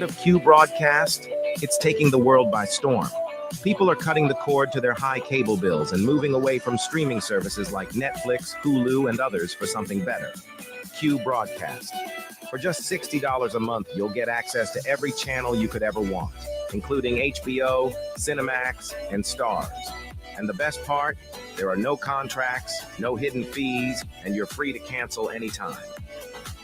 Of Q broadcast, it's taking the world by storm. People are cutting the cord to their high cable bills and moving away from streaming services like Netflix, Hulu, and others for something better. Q broadcast. For just $60 a month, you'll get access to every channel you could ever want, including HBO, Cinemax, and Stars. And the best part, there are no contracts, no hidden fees, and you're free to cancel anytime.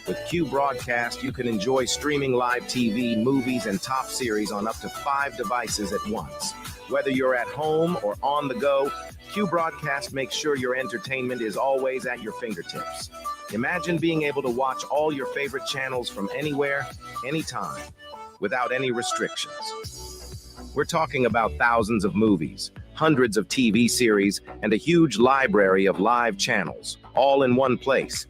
With Q Broadcast, you can enjoy streaming live TV, movies, and top series on up to 5 devices at once. Whether you're at home or on the go, Q Broadcast makes sure your entertainment is always at your fingertips. Imagine being able to watch all your favorite channels from anywhere, anytime, without any restrictions. We're talking about thousands of movies, hundreds of TV series, and a huge library of live channels, all in one place.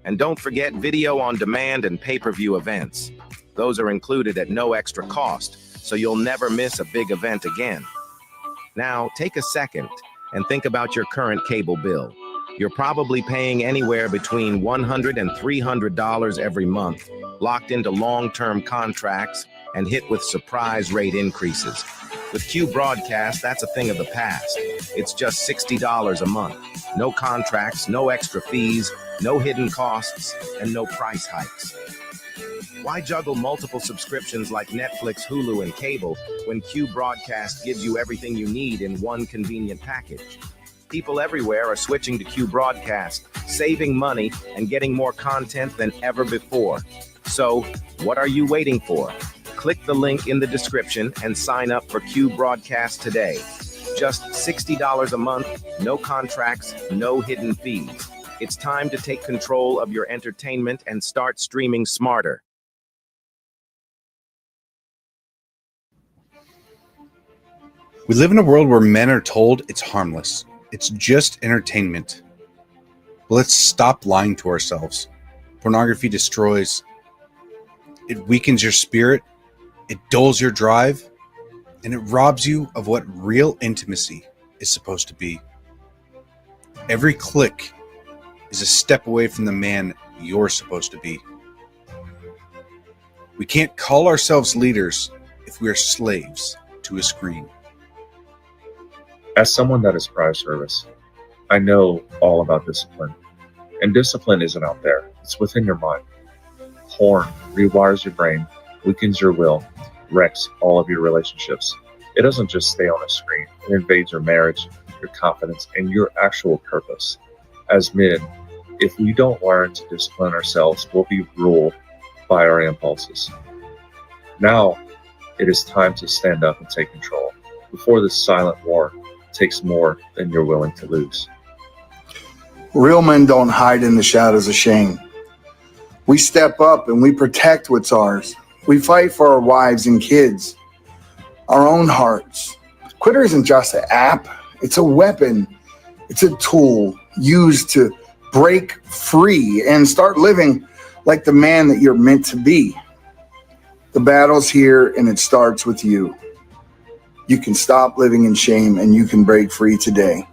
And don't forget video on demand and pay-per-view events. Those are included at no extra cost, so you'll never miss a big event again. Now, take a second and think about your current cable bill. You're probably paying anywhere between $100 and $300 every month, locked into long-term contracts and hit with surprise rate increases. With Q Broadcast, that's a thing of the past. It's just $60 a month. No contracts, no extra fees, no hidden costs, and no price hikes. Why juggle multiple subscriptions like Netflix, Hulu, and cable when Q Broadcast gives you everything you need in one convenient package? People everywhere are switching to Q Broadcast, saving money and getting more content than ever before. So, what are you waiting for? Click the link in the description and sign up for Q Broadcast today. Just $60 a month, no contracts, no hidden fees. It's time to take control of your entertainment and start streaming smarter. We live in a world where men are told it's harmless. It's just entertainment. But let's stop lying to ourselves. Pornography destroys. It weakens your spirit. It dulls your drive. And it robs you of what real intimacy is supposed to be. Every click is a step away from the man you're supposed to be. We can't call ourselves leaders if we are slaves to a screen. As someone that is prior service, I know all about discipline. And discipline isn't out there. It's within your mind. Porn rewires your brain, weakens your will, wrecks all of your relationships. It doesn't just stay on a screen. It invades your marriage, your confidence, and your actual purpose. As men, if we don't learn to discipline ourselves, we'll be ruled by our impulses. Now, it is time to stand up and take control before this silent war takes more than you're willing to lose. Real men don't hide in the shadows of shame. We step up and we protect what's ours. We fight for our wives and kids, our own hearts. Twitter isn't just an app. It's a weapon. It's a tool used to break free and start living like the man that you're meant to be. The battle's here and it starts with you. You can stop living in shame and you can break free today.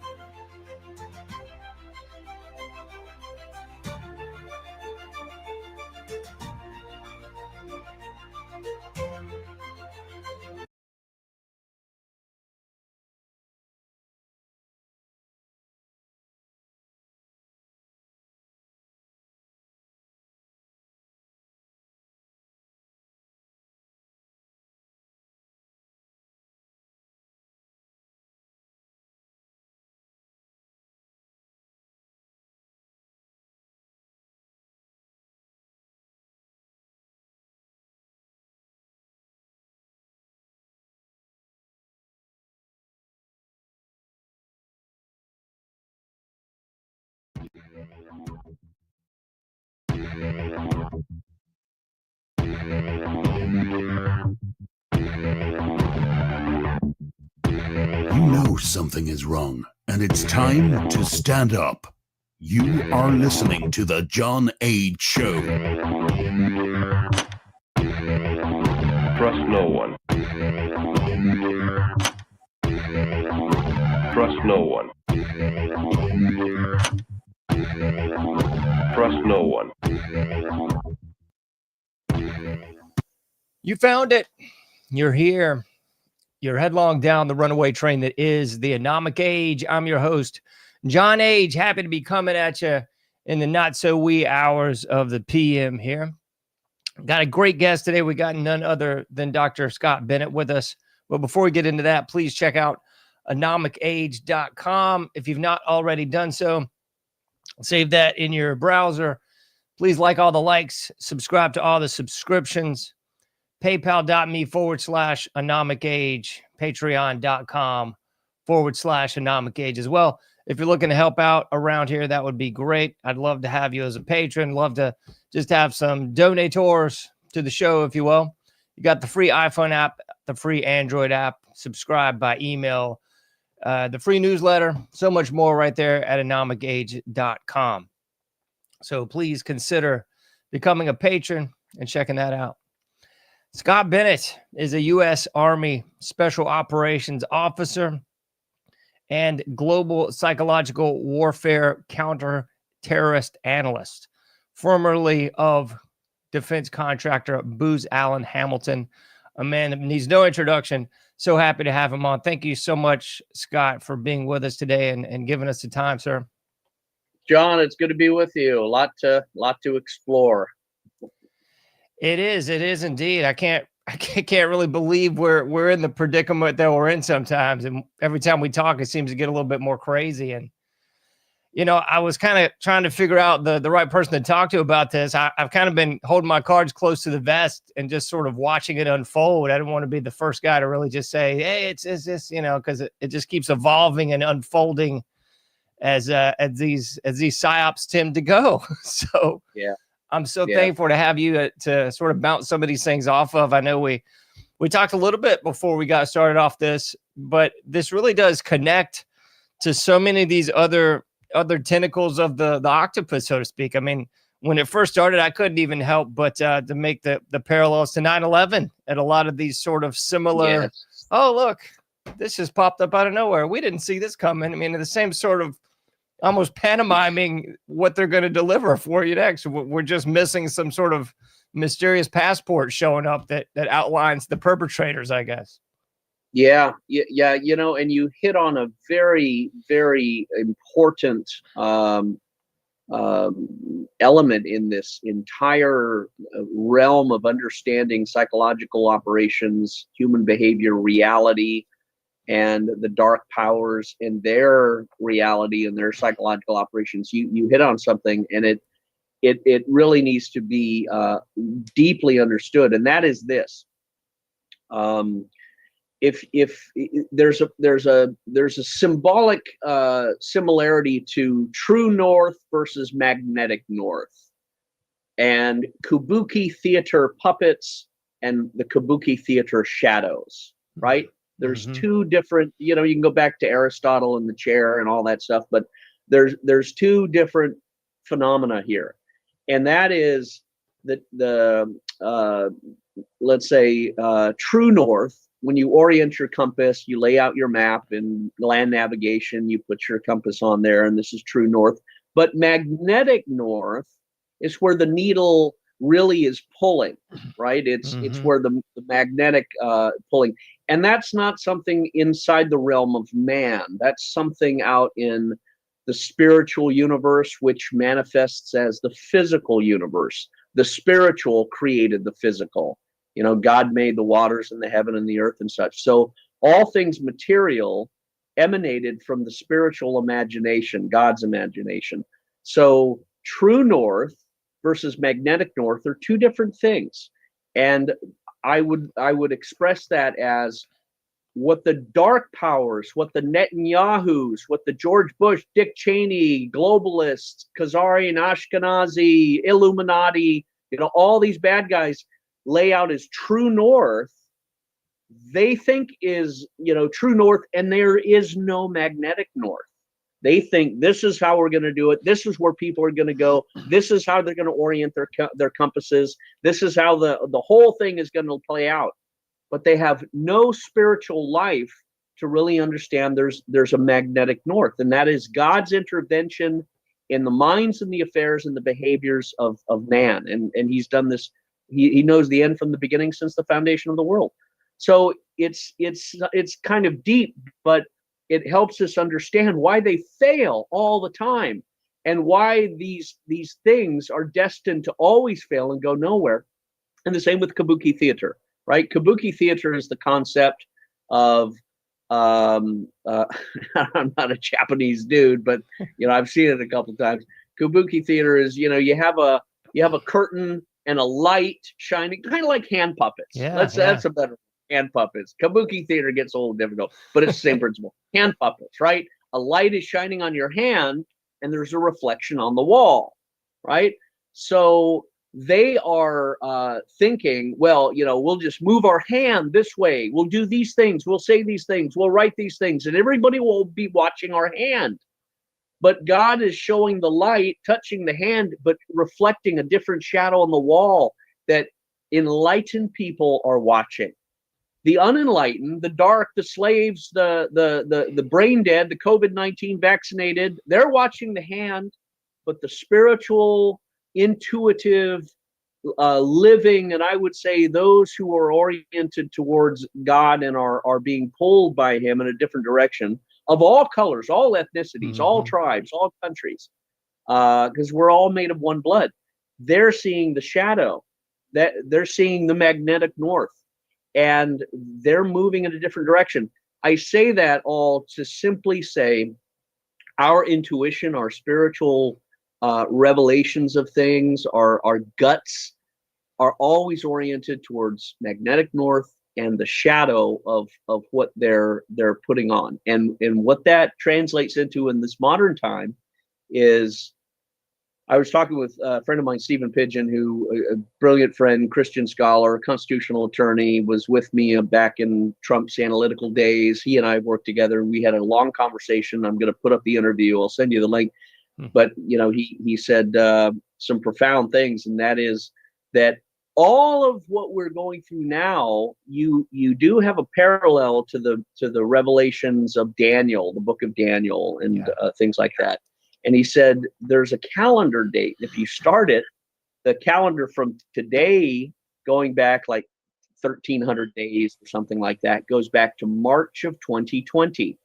You know something is wrong, and it's time to stand up. You are listening to The John Age Show. Trust no one. Trust no one. Trust no one. You found it. You're here. You're headlong down the runaway train that is the Anomic Age. I'm your host, John Age. Happy to be coming at you in the not so wee hours of the PM here. Got a great guest today. We got none other than Dr. Scott Bennett with us. But before we get into that, please check out anomicage.com. If you've not already done so, save that in your browser. Please like all the likes, subscribe to all the subscriptions. PayPal.me/anomicage, Patreon.com/anomicage as well. If you're looking to help out around here, that would be great. I'd love to have you as a patron. Love to just have some donators to the show, if you will. You got the free iPhone app, the free Android app, subscribe by email, the free newsletter, so much more right there at anomicage.com. So please consider becoming a patron and checking that out. Scott Bennett is a U.S. Army Special Operations Officer and Global Psychological Warfare Counter-Terrorist Analyst, formerly of defense contractor Booz Allen Hamilton, a man that needs no introduction. So happy to have him on. Thank you so much, Scott, for being with us today and giving us the time, sir. John, it's good to be with you. A lot to explore. It is indeed. I can't really believe we're in the predicament that we're in sometimes. And every time we talk, it seems to get a little bit more crazy. And, you know, I was kind of trying to figure out the right person to talk to about this. I've kind of been holding my cards close to the vest and just sort of watching it unfold. I didn't want to be the first guy to really just say, hey, it's this, you know, because it just keeps evolving and unfolding as these psyops tend to go. So yeah. I'm so thankful to have you to sort of bounce some of these things off of. I know we talked a little bit before we got started off this, but this really does connect to so many of these other tentacles of the octopus, so to speak. I mean, when it first started, I couldn't even help but to make the parallels to 9/11 and a lot of these sort of similar. Yes. Oh, look, this just popped up out of nowhere. We didn't see this coming. I mean, the same sort of almost pantomiming what they're going to deliver for you next. We're just missing some sort of mysterious passport showing up that outlines the perpetrators, I guess. Yeah. You know, and you hit on a very, very important element in this entire realm of understanding psychological operations, human behavior, reality, and the dark powers in their reality and their psychological operations. You hit on something, and it really needs to be deeply understood, and that is this: if there's a symbolic similarity to true north versus magnetic north, and kabuki theater puppets and the kabuki theater shadows, right? There's two different, you know, you can go back to Aristotle and the chair and all that stuff, but there's two different phenomena here. And that is that let's say true north, when you orient your compass, you lay out your map in land navigation, you put your compass on there, and this is true north. But magnetic north is where the needle really is pulling, right? It's where the magnetic pulling. And that's not something inside the realm of man. That's something out in the spiritual universe, which manifests as the physical universe. The spiritual created the physical. You know, God made the waters and the heaven and the earth and such. So all things material emanated from the spiritual imagination, God's imagination. So true north versus magnetic north are two different things. And I would express that as what the dark powers, what the Netanyahus, what the George Bush, Dick Cheney, globalists, Khazarian, Ashkenazi, Illuminati, you know, all these bad guys lay out as true north. They think is, you know, true north, and there is no magnetic north. They think this is how we're going to do it. This is where people are going to go. This is how they're going to orient their compasses. This is how the whole thing is going to play out. But they have no spiritual life to really understand there's a magnetic north, and that is God's intervention in the minds and the affairs and the behaviors of man. And he's done this he knows the end from the beginning since the foundation of the world. So it's kind of deep, but it helps us understand why they fail all the time and why these things are destined to always fail and go nowhere. And the same with kabuki theater, right? Kabuki theater is the concept of I'm not a Japanese dude, but I've seen it a couple of times. Kabuki theater is, you have a curtain and a light shining, kind of like hand puppets. That's a better hand puppets. Kabuki theater gets a little difficult, but it's the same principle. Hand puppets, right? A light is shining on your hand and there's a reflection on the wall, right? So they are thinking, well, we'll just move our hand this way. We'll do these things. We'll say these things. We'll write these things. And everybody will be watching our hand. But God is showing the light, touching the hand, but reflecting a different shadow on the wall that enlightened people are watching. The unenlightened, the dark, the slaves, the brain dead, the COVID-19 vaccinated, they're watching the hand, but the spiritual, intuitive, living, and I would say those who are oriented towards God and are being pulled by him in a different direction, of all colors, all ethnicities, all tribes, all countries, because we're all made of one blood. They're seeing the shadow, that they're seeing the magnetic north, and they're moving in a different direction. I say that all to simply say our intuition, our spiritual revelations of things, our guts are always oriented towards magnetic north and the shadow of what they're putting on. And what that translates into in this modern time is, I was talking with a friend of mine, Stephen Pidgeon, who a brilliant friend, Christian scholar, constitutional attorney, was with me back in Trump's analytical days. He and I worked together. We had a long conversation. I'm going to put up the interview. I'll send you the link. But he said some profound things, and that is that all of what we're going through now, you do have a parallel to the revelations of Daniel, the book of Daniel, and things like that. And he said there's a calendar date. If you start it, the calendar from today going back like 1,300 days or something like that goes back to March of 2020.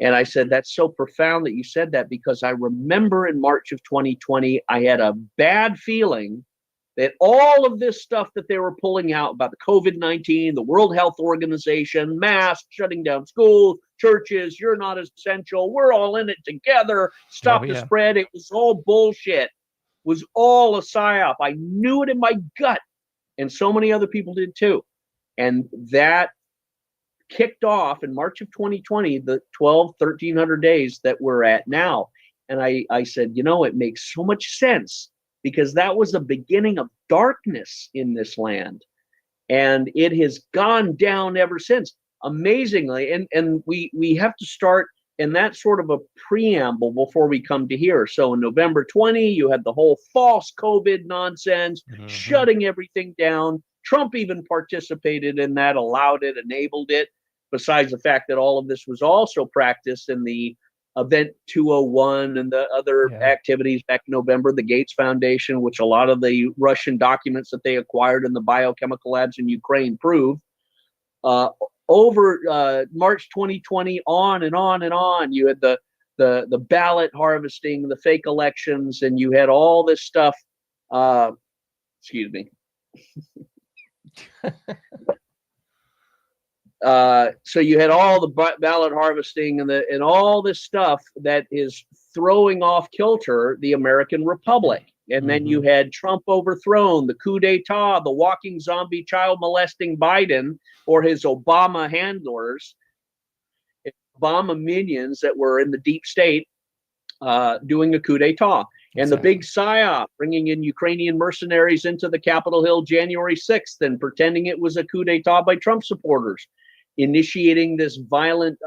And I said, that's so profound that you said that, because I remember in March of 2020, I had a bad feeling that all of this stuff that they were pulling out about the COVID-19, the World Health Organization, masks, shutting down schools, churches, you're not essential, we're all in it together, stop the spread. It was all bullshit. It was all a psyop. I knew it in my gut. And so many other people did too. And that kicked off in March of 2020, the 1,300 days that we're at now. And I said, it makes so much sense, because that was the beginning of darkness in this land. And it has gone down ever since, amazingly. And we have to start, and that's sort of a preamble before we come to here. So in November 20, you had the whole false COVID nonsense, shutting everything down. Trump even participated in that, allowed it, enabled it, besides the fact that all of this was also practiced in the Event 201 and the other activities back in November, the Gates Foundation, which a lot of the Russian documents that they acquired in the biochemical labs in Ukraine prove. Over March 2020, on and on and on, you had the ballot harvesting, the fake elections, and you had all this stuff. Excuse me. So you had all the ballot harvesting and all this stuff that is throwing off kilter the American Republic. And then you had Trump overthrown, the coup d'etat, the walking zombie child molesting Biden, or his Obama handlers, Obama minions that were in the deep state doing a coup d'etat. And the big psyop, bringing in Ukrainian mercenaries into the Capitol Hill January 6th and pretending it was a coup d'etat by Trump supporters, initiating this violent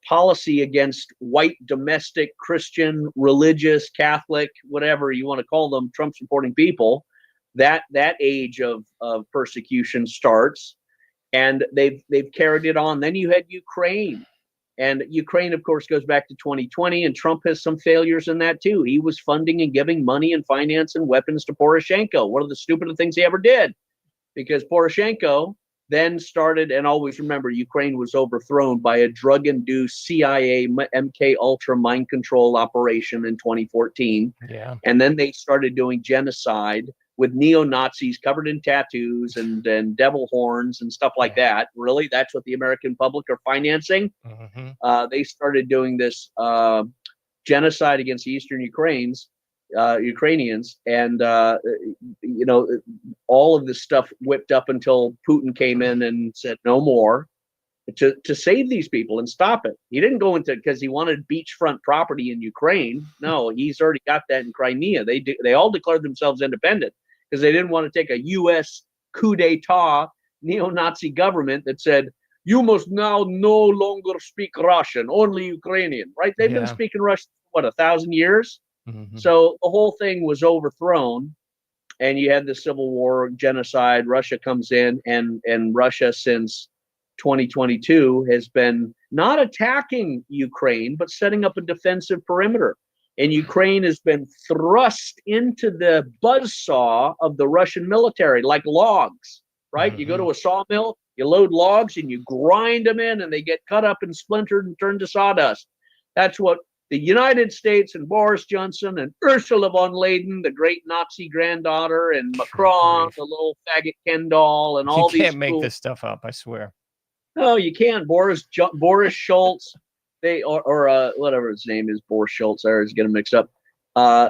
policy against white, domestic, Christian, religious, Catholic, whatever you want to call them, Trump-supporting people. That age of persecution starts, and they've carried it on. Then you had Ukraine. And Ukraine, of course, goes back to 2020, and Trump has some failures in that too. He was funding and giving money and finance and weapons to Poroshenko. One of the stupidest things he ever did, because Poroshenko then started, and always remember, Ukraine was overthrown by a drug-induced CIA MK Ultra mind control operation in 2014. Yeah. And then they started doing genocide with neo-Nazis covered in tattoos and devil horns and stuff like that. Really? That's what the American public are financing? Mm-hmm. They started doing this genocide against the Eastern Ukrainians, and all of this stuff whipped up until Putin came in and said no more to save these people and stop it. He didn't go into because he wanted beachfront property in Ukraine. No, he's already got that in Crimea. They all declared themselves independent because they didn't want to take a U.S. coup d'etat neo-Nazi government that said, you must now no longer speak Russian, only Ukrainian, right? They've been speaking Russian for, 1,000 years? Mm-hmm. So the whole thing was overthrown, and you had the civil war, genocide. Russia comes in, and Russia since 2022 has been not attacking Ukraine, but setting up a defensive perimeter. And Ukraine has been thrust into the buzzsaw of the Russian military like logs, right? Mm-hmm. You go to a sawmill, you load logs, and you grind them in, and they get cut up and splintered and turned to sawdust. That's what the United States and Boris Johnson and Ursula von Leyen, the great Nazi granddaughter, and Macron, the little faggot Ken doll, and all these. You can't make this stuff up, I swear. No, you can. Boris Schultz, or whatever his name is, Boris Schultz. I always get them mixed up.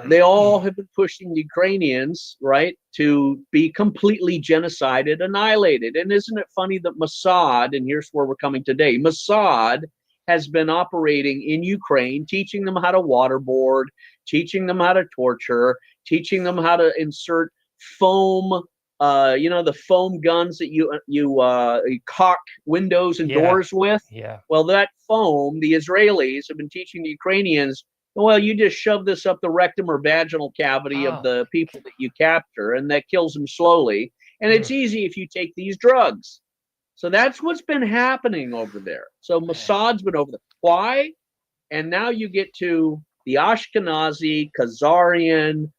They all have been pushing the Ukrainians, right, to be completely genocided, annihilated. And isn't it funny that Mossad, and here's where we're coming today, Mossad has been operating in Ukraine, teaching them how to waterboard, teaching them how to torture, teaching them how to insert foam, the foam guns that you caulk windows and doors with. Yeah. Well, that foam, the Israelis have been teaching the Ukrainians, well, you just shove this up the rectum or vaginal cavity of the people that you capture, and that kills them slowly. And it's easy if you take these drugs. So that's what's been happening over there. So Mossad's been over there. Why? And now you get to the Ashkenazi, Khazarian,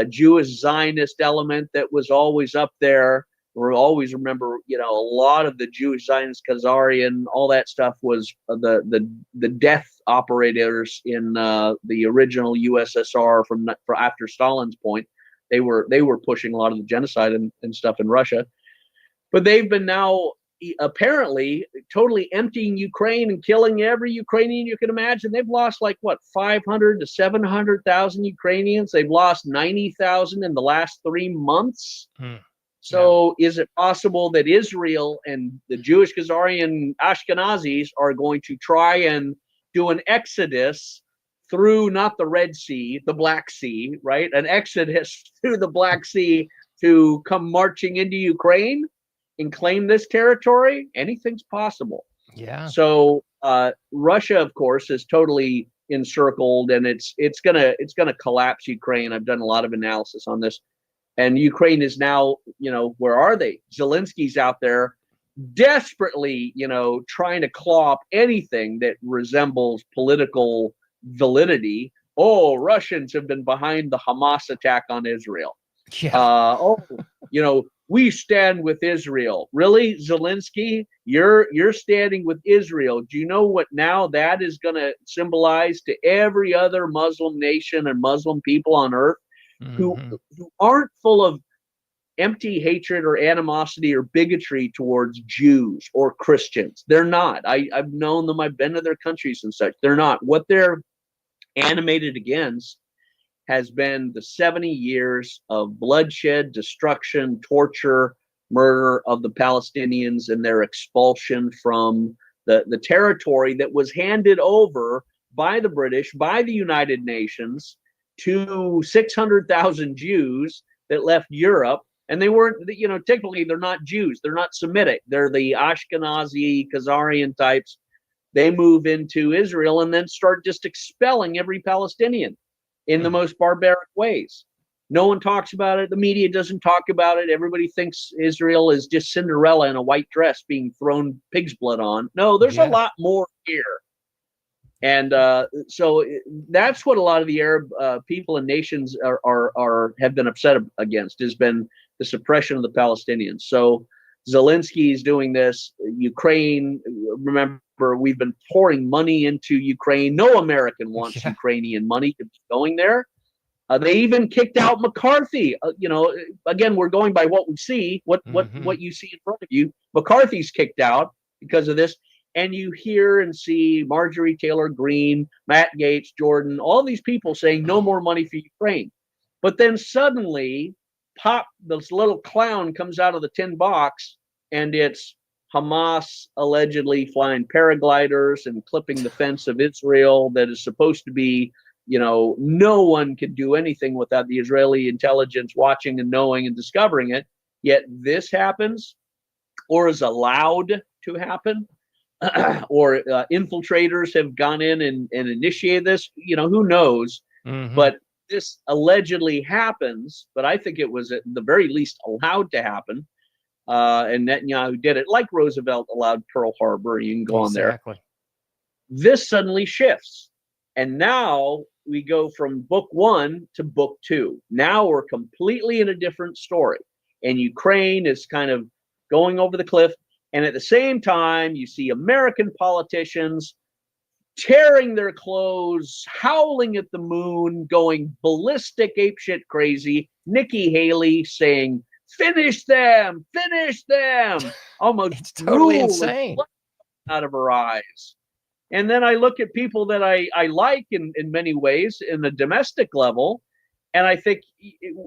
Jewish Zionist element that was always up there. We always remember, a lot of the Jewish Zionist, Khazarian, all that stuff was the death operators in the original USSR from after Stalin's point. They were pushing a lot of the genocide and stuff in Russia, but they've been now apparently totally emptying Ukraine and killing every Ukrainian you can imagine. They've lost 500 to 700,000 Ukrainians. They've lost 90,000 in the last 3 months. So is it possible that Israel and the Jewish Khazarian Ashkenazis are going to try and do an exodus through not the Red Sea, the Black Sea, right? An exodus through the Black Sea to come marching into Ukraine and claim this territory? Anything's possible. Yeah. So Russia, of course, is totally encircled, and it's gonna collapse Ukraine. I've done a lot of analysis on this, and Ukraine is now, where are they? Zelensky's out there desperately, trying to claw up anything that resembles political validity. Oh, Russians have been behind the Hamas attack on Israel. Yeah. We stand with Israel. Really, Zelensky? You're standing with Israel. Do you know what now that is going to symbolize to every other Muslim nation and Muslim people on earth who aren't full of empty hatred or animosity or bigotry towards Jews or Christians? They're not. I've known them. I've been to their countries and such. They're not. What they're animated against has been the 70 years of bloodshed, destruction, torture, murder of the Palestinians, and their expulsion from the territory that was handed over by the British, by the United Nations, to 600,000 Jews that left Europe. And they weren't, typically they're not Jews. They're not Semitic. They're the Ashkenazi, Khazarian types. They move into Israel and then start just expelling every Palestinian in the most barbaric ways. No one talks about it. The media doesn't talk about it. Everybody thinks Israel is just Cinderella in a white dress being thrown pig's blood on. No, there's a lot more here. And so that's what a lot of the Arab people and nations have been upset against, has been the suppression of the Palestinians. So Zelensky is doing this. Ukraine, remember, we've been pouring money into Ukraine. No American wants Ukrainian money to be going there. They even kicked out McCarthy. Again, we're going by what we see, what you see in front of you. McCarthy's kicked out because of this. And you hear and see Marjorie Taylor Greene, Matt Gaetz, Jordan, all these people saying no more money for Ukraine. But then suddenly, this little clown comes out of the tin box, and it's Hamas allegedly flying paragliders and clipping the fence of Israel that is supposed to be, no one could do anything without the Israeli intelligence watching and knowing and discovering it. Yet this happens, or is allowed to happen. Or infiltrators have gone in and initiated this, who knows? But this allegedly happens, but I think it was at the very least allowed to happen. And Netanyahu did it like Roosevelt allowed Pearl Harbor. You can go on there. This suddenly shifts. And now we go from book 1 to book 2. Now we're completely in a different story. And Ukraine is kind of going over the cliff. And at the same time, you see American politicians tearing their clothes, howling at the moon, going ballistic, apeshit crazy. Nikki Haley saying, finish them, almost it's totally insane out of her eyes. And then I look at people that I like in many ways in the domestic level, and I think,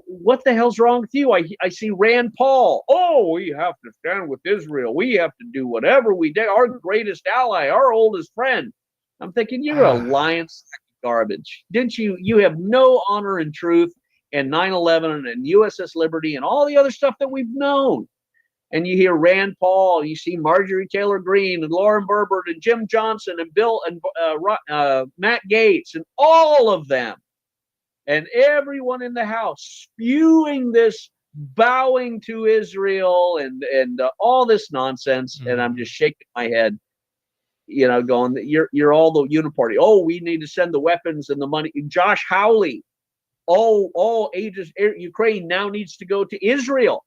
what the hell's wrong with you? I see Rand Paul. Oh, we have to stand with Israel. We have to do whatever we did. Our greatest ally, our oldest friend. I'm thinking, you're a lying sack of garbage. Didn't you? You have no honor and truth and 9/11 and USS Liberty and all the other stuff that we've known. And you hear Rand Paul, you see Marjorie Taylor Greene and Lauren Boebert and Jim Johnson and Bill and Matt Gaetz and all of them. And everyone in the House spewing this, bowing to Israel and all this nonsense. And I'm just shaking my head, going, you're all the uniparty. Oh, we need to send the weapons and the money. Josh Hawley, Ukraine now needs to go to Israel.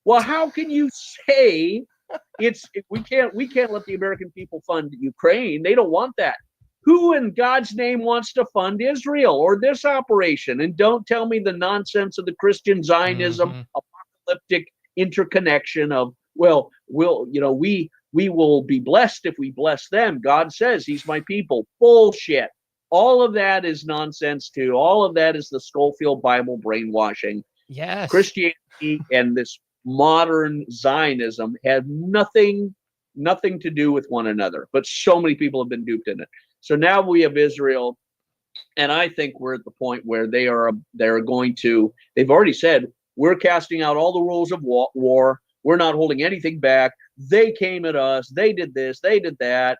Well, how can you say we can't let the American people fund Ukraine? They don't want that. Who in God's name wants to fund Israel or this operation? And don't tell me the nonsense of the Christian Zionism, apocalyptic interconnection of, we will be blessed if we bless them. God says he's my people. Bullshit. All of that is nonsense too. All of that is the Schofield Bible brainwashing. Yes. Christianity and this modern Zionism have nothing to do with one another, but so many people have been duped in it. So now we have Israel, and I think we're at the point where they've already said, we're casting out all the rules of war. We're not holding anything back. They came at us. They did this. They did that.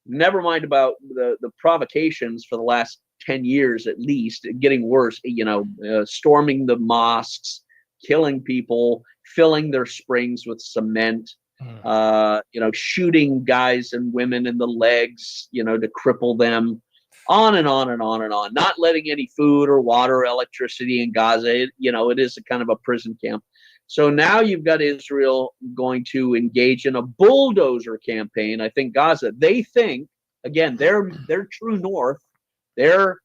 Never mind about the provocations for the last 10 years, at least, getting worse, storming the mosques, killing people, filling their springs with cement, shooting guys and women in the legs, to cripple them, on and on and on and on, not letting any food or water or electricity in Gaza. It is a kind of a prison camp. So now you've got Israel going to engage in a bulldozer campaign. I think Gaza, they think, again, their true north, their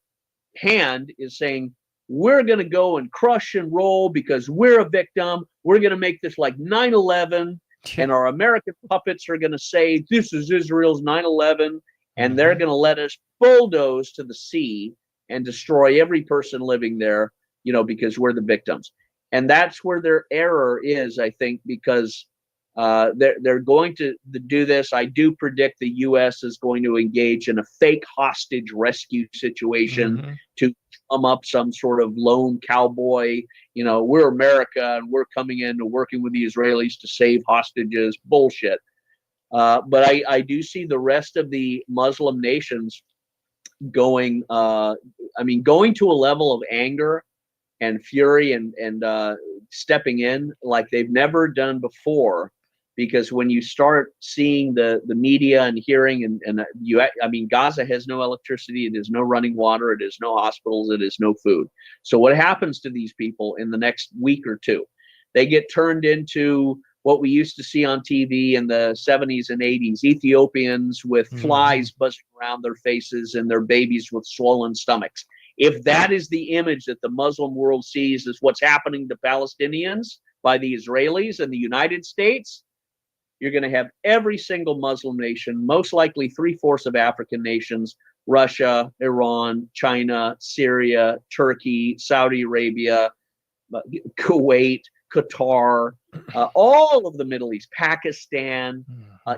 hand is saying, we're going to go and crush and roll because we're a victim. We're going to make this like 9/11. And our American puppets are going to say, this is Israel's 9/11. And they're going to let us bulldoze to the sea and destroy every person living there, because we're the victims. And that's where their error is, I think, because they're going to do this. I do predict the U.S. is going to engage in a fake hostage rescue situation to come up some sort of lone cowboy. We're America and we're coming in and working with the Israelis to save hostages. Bullshit. But I do see the rest of the Muslim nations going to a level of anger and fury and stepping in like they've never done before. because when you start seeing the media and hearing Gaza has no electricity, it is no running water, it is no hospitals, it is no food. So what happens to these people in the next week or two? They get turned into what we used to see on TV in the 70s and 80s, Ethiopians with flies buzzing around their faces and their babies with swollen stomachs. If that is the image that the Muslim world sees as what's happening to Palestinians by the Israelis and the United States, you're going to have every single Muslim nation, most likely 3/4 of African nations, Russia, Iran, China, Syria, Turkey, Saudi Arabia, Kuwait, Qatar, all of the Middle East, Pakistan,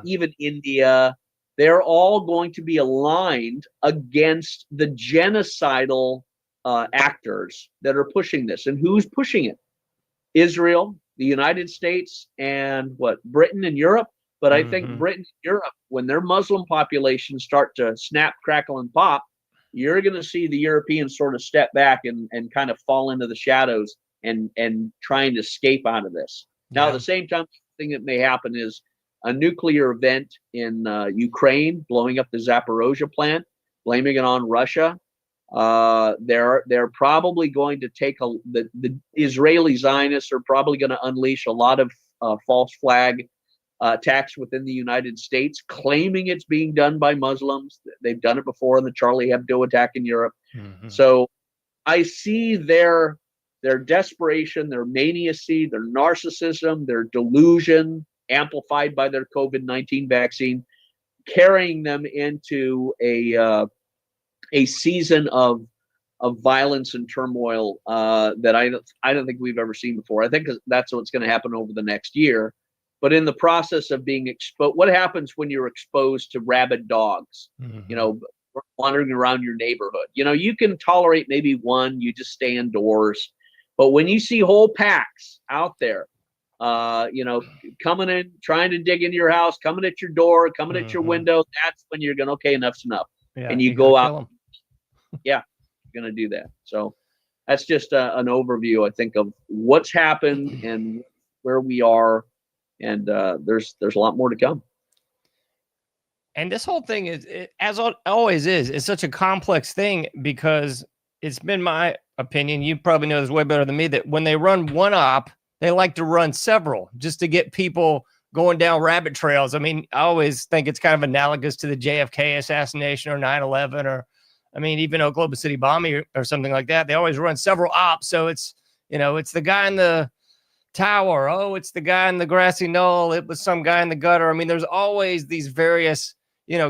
even India. They're all going to be aligned against the genocidal actors that are pushing this. And who's pushing it? Israel, the United States, and Britain and Europe. But I think Britain and Europe, when their Muslim populations start to snap, crackle, and pop, you're going to see the Europeans sort of step back and kind of fall into the shadows and trying to escape out of this. Now, at the same time, the thing that may happen is a nuclear event in Ukraine, blowing up the Zaporozhye plant, blaming it on Russia. They're probably going to take the Israeli Zionists are probably going to unleash a lot of false flag attacks within the United States, claiming it's being done by Muslims. They've done it before in the Charlie Hebdo attack in Europe. So I see their desperation, their maniacy, their narcissism, their delusion, amplified by their COVID-19 vaccine, carrying them into a season of violence and turmoil that I don't think we've ever seen before. I think that's what's going to happen over the next year. But in the process of being exposed, what happens when you're exposed to rabid dogs, wandering around your neighborhood? You can tolerate maybe one, you just stay indoors. But when you see whole packs out there, coming in, trying to dig into your house, coming at your door, coming at your window, that's when you're going, okay, enough's enough. Yeah, and you go out. Yeah, you're going to do that. So that's just an overview, I think, of what's happened and where we are. And there's a lot more to come. And this whole thing as always is such a complex thing, because it's been my opinion, you probably know this way better than me, that when they run one op, they like to run several just to get people going down rabbit trails. I mean, I always think it's kind of analogous to the JFK assassination or 9/11, or even Oklahoma City bombing or something like that. They always run several ops. So it's the guy in the tower. Oh, it's the guy in the grassy knoll. It was some guy in the gutter. There's always these various,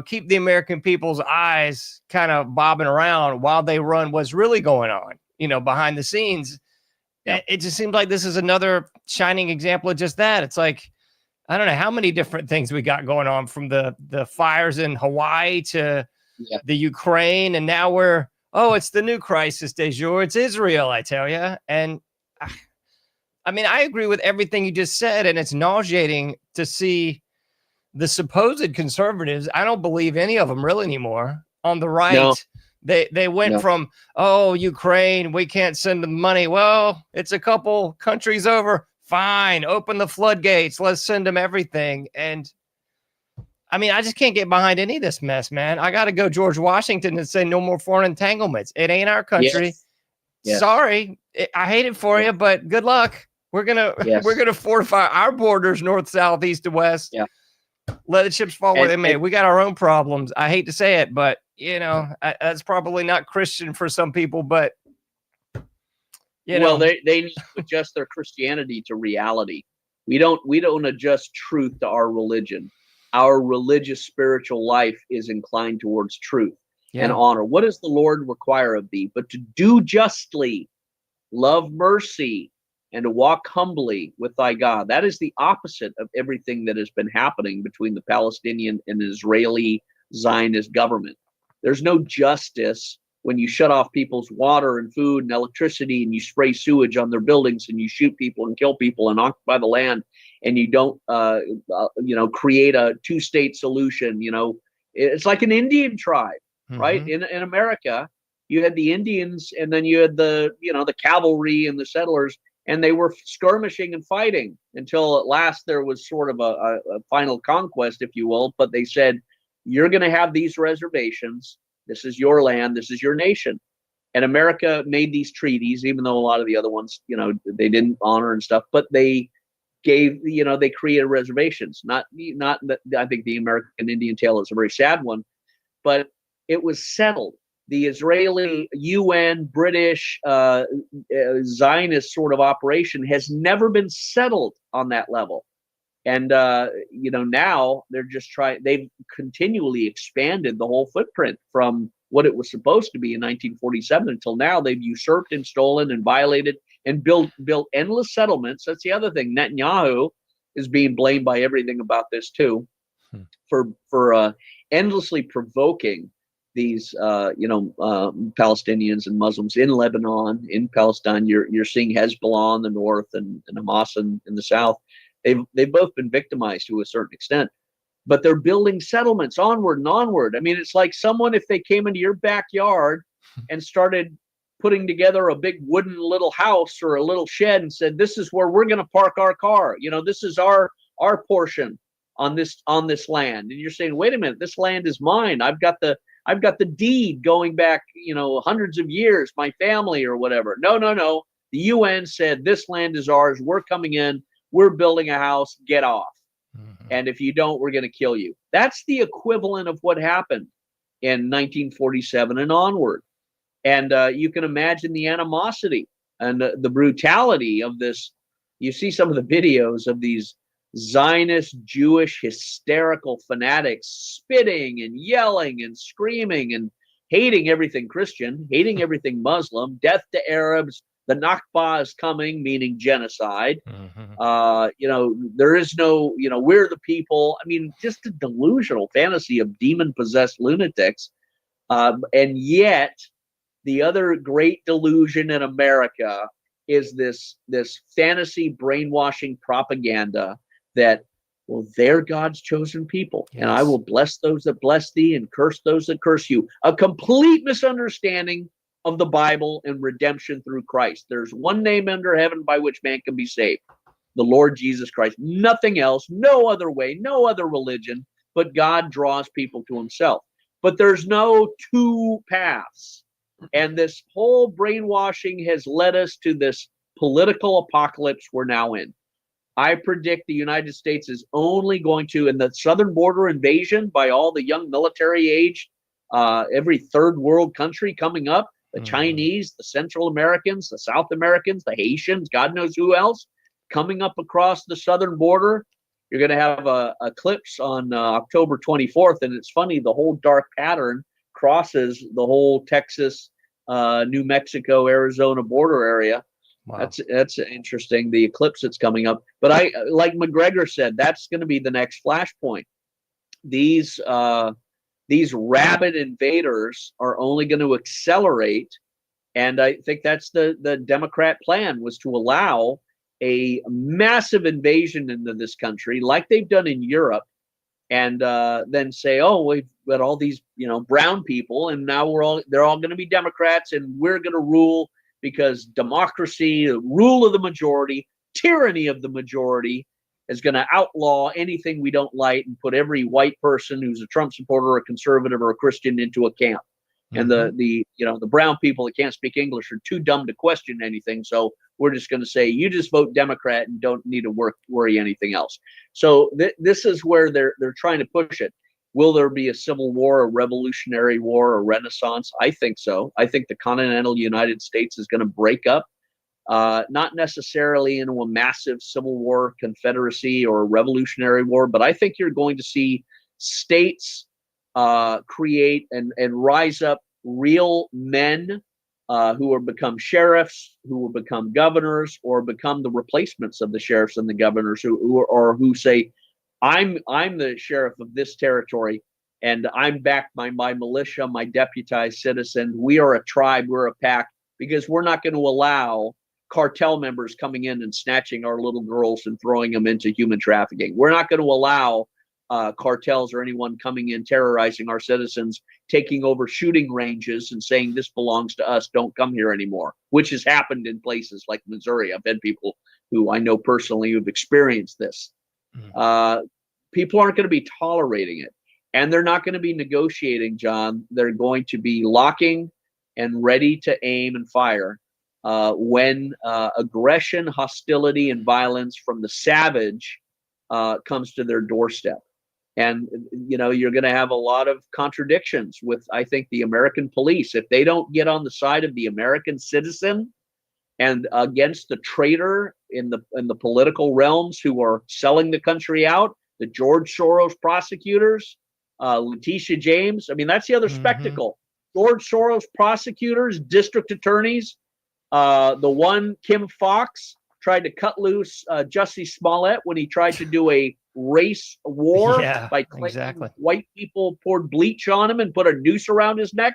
keep the American people's eyes kind of bobbing around while they run what's really going on, behind the scenes. Yeah. It just seems like this is another shining example of just that. It's like, I don't know how many different things we got going on, from the fires in Hawaii to the Ukraine. And now it's the new crisis du jour. It's Israel, I tell you. And I agree with everything you just said. And it's nauseating to see the supposed conservatives. I don't believe any of them really anymore on the right. No. They went from, Ukraine, we can't send them money. Well, it's a couple countries over. Fine, open the floodgates. Let's send them everything. And I just can't get behind any of this mess, man. I got to go George Washington and say no more foreign entanglements. It ain't our country. Yes. Sorry, I hate it for you, but good luck. We're gonna fortify our borders, north, south, east, and west. Yeah. Let the chips fall where they may. We got our own problems. I hate to say it, but that's probably not Christian for some people. But they need to adjust their Christianity to reality. We don't adjust truth to our religion. Our religious spiritual life is inclined towards truth and honor. What does the Lord require of thee? But to do justly, love mercy, and to walk humbly with thy God. That is the opposite of everything that has been happening between the Palestinian and Israeli Zionist government. There's no justice when you shut off people's water and food and electricity, and you spray sewage on their buildings, and you shoot people and kill people and occupy the land, and you don't, create a two-state solution. It's like an Indian tribe, right? In America, you had the Indians, and then you had the cavalry and the settlers. and they were skirmishing and fighting until at last there was sort of a final conquest, if you will. But they said, you're going to have these reservations. This is your land. This is your nation. And America made these treaties, even though a lot of the other ones, they didn't honor and stuff, but they gave, they created reservations. Not that, I think the American Indian tale is a very sad one, but it was settled. The Israeli, UN, British, Zionist sort of operation has never been settled on that level. And, now they're just they've continually expanded the whole footprint from what it was supposed to be in 1947 until now. They've usurped and stolen and violated and built endless settlements. That's the other thing. Netanyahu is being blamed by everything about this too, for endlessly provoking these, Palestinians and Muslims in Lebanon, in Palestine. You're seeing Hezbollah in the north and Hamas in the south. They've both been victimized to a certain extent, but they're building settlements onward and onward. I mean, it's like someone, if they came into your backyard and started putting together a big wooden little house or a little shed and said, this is where we're going to park our car. This is our portion on this land. And you're saying, wait a minute, this land is mine. I've got the deed going back, hundreds of years, my family or whatever. No. The UN said this land is ours. We're coming in. We're building a house. Get off. Mm-hmm. And if you don't, we're going to kill you. That's the equivalent of what happened in 1947 and onward. And you can imagine the animosity and the brutality of this. You see some of the videos of these Zionist, Jewish, hysterical fanatics spitting and yelling and screaming and hating everything Christian, hating everything Muslim, death to Arabs. The Nakba is coming, meaning genocide. Mm-hmm. There is no, we're the people. I mean, just a delusional fantasy of demon-possessed lunatics. And yet, the other great delusion in America is this fantasy brainwashing propaganda that, well, they're God's chosen people. Yes. And I will bless those that bless thee and curse those that curse you. A complete misunderstanding of the Bible and redemption through Christ. There's one name under heaven by which man can be saved, the Lord Jesus Christ. Nothing else, no other way, no other religion, but God draws people to himself. But there's no two paths. And this whole brainwashing has led us to this political apocalypse we're now in. I predict the United States is only going to, in the southern border invasion by all the young military age, every third world country coming up, the Chinese, the Central Americans, the South Americans, the Haitians, God knows who else, coming up across the southern border. You're going to have a eclipse on October 24th. And it's funny, the whole dark pattern crosses the whole Texas, New Mexico, Arizona border area. Wow. That's interesting, the eclipse that's coming up. But like McGregor said, that's going to be the next flashpoint. These rabid invaders are only going to accelerate, and I think that's the Democrat plan, was to allow a massive invasion into this country like they've done in Europe, and then say, oh, we've got all these brown people, and now they're all going to be Democrats, and we're going to rule, because democracy, the rule of the majority, tyranny of the majority, is going to outlaw anything we don't like and put every white person who's a Trump supporter or a conservative or a Christian into a camp. Mm-hmm. And the brown people that can't speak English are too dumb to question anything. So we're just going to say, you just vote Democrat and don't need to worry anything else. So this is where they're trying to push it. Will there be a civil war, a revolutionary war, a renaissance? I think so. I think the continental United States is going to break up. Not necessarily into a massive civil war, confederacy, or revolutionary war, but I think you're going to see states create and rise up real men who will become sheriffs, who will become governors, or become the replacements of the sheriffs and the governors, who say, I'm the sheriff of this territory, and I'm backed by my militia, my deputized citizen. We are a tribe, we're a pack, because we're not going to allow cartel members coming in and snatching our little girls and throwing them into human trafficking. We're not going to allow cartels or anyone coming in terrorizing our citizens, taking over shooting ranges and saying this belongs to us, don't come here anymore, which has happened in places like Missouri. I've had people who I know personally who've experienced this. People aren't going to be tolerating it, and they're not going to be negotiating, John. They're going to be locking and ready to aim and fire when aggression, hostility, and violence from the savage comes to their doorstep. And, you know, you're going to have a lot of contradictions with, I think, the American police. If they don't get on the side of the American citizen and against the traitor in the political realms who are selling the country out, the George Soros prosecutors, Letitia James. I mean, that's the other spectacle. George Soros prosecutors, district attorneys, the one, Kim Foxx, tried to cut loose Jussie Smollett when he tried to do a race war by claiming white people poured bleach on him and put a noose around his neck.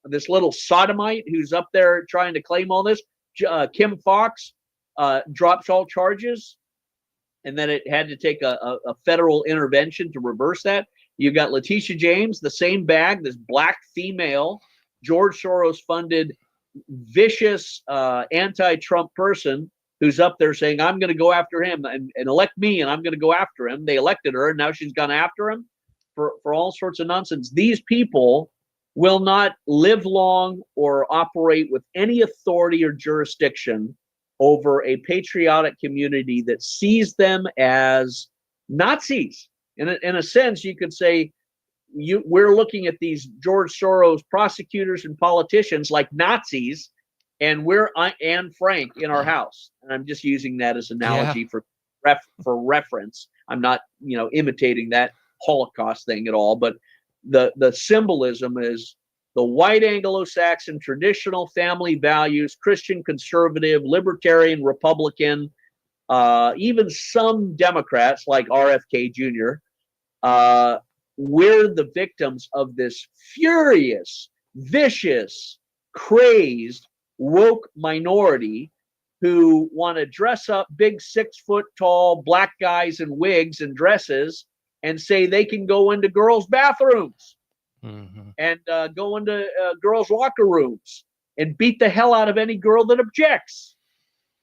This little sodomite who's up there trying to claim all this. Kim Foxx drops all charges, and then it had to take a federal intervention to reverse that. You got Letitia James, the same bag, this black female, George Soros funded, vicious anti-Trump person who's up there saying, I'm going to go after him and elect me, and I'm going to go after him. They elected her, and now she's gone after him for all sorts of nonsense. These people will not live long or operate with any authority or jurisdiction over a patriotic community that sees them as Nazis. In a sense, you could say we're looking at these George Soros prosecutors and politicians like Nazis, and we're Anne Frank in our house. And I'm just using that as an analogy for reference. I'm not, you know, imitating that Holocaust thing at all, but the symbolism is the white Anglo-Saxon traditional family values, Christian conservative, libertarian, Republican, even some Democrats like RFK Jr., we're the victims of this furious, vicious, crazed, woke minority who want to dress up big 6-foot-tall black guys in wigs and dresses and say they can go into girls' bathrooms and go into girls' locker rooms and beat the hell out of any girl that objects,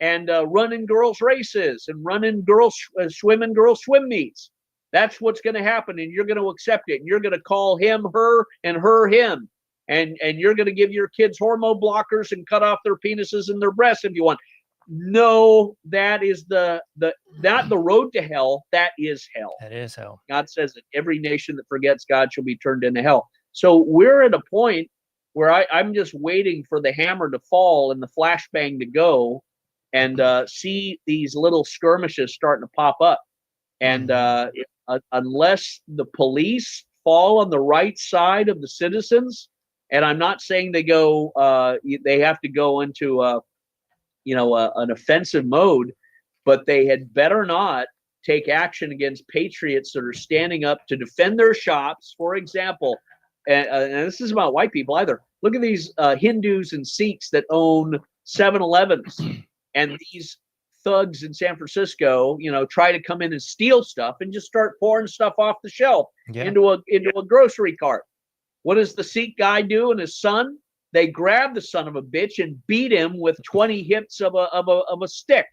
and run in girls' races and run in girls' swim in girls' swim meets. That's what's going to happen, and you're going to accept it, and you're going to call him her and her him, and you're going to give your kids hormone blockers and cut off their penises and their breasts if you want. No, that is not the road to hell. That is hell. That is hell. God says that every nation that forgets God shall be turned into hell. So we're at a point where I'm just waiting for the hammer to fall and the flashbang to go, and see these little skirmishes starting to pop up. And unless the police fall on the right side of the citizens, and I'm not saying they have to go into an offensive mode, but they had better not take action against patriots that are standing up to defend their shops. For example, and this is about white people either. Look at these Hindus and Sikhs that own 7-Elevens, and these thugs in San Francisco, try to come in and steal stuff and just start pouring stuff off the shelf into a grocery cart. What does the Sikh guy do and his son? They grab the son of a bitch and beat him with 20 hits of a stick,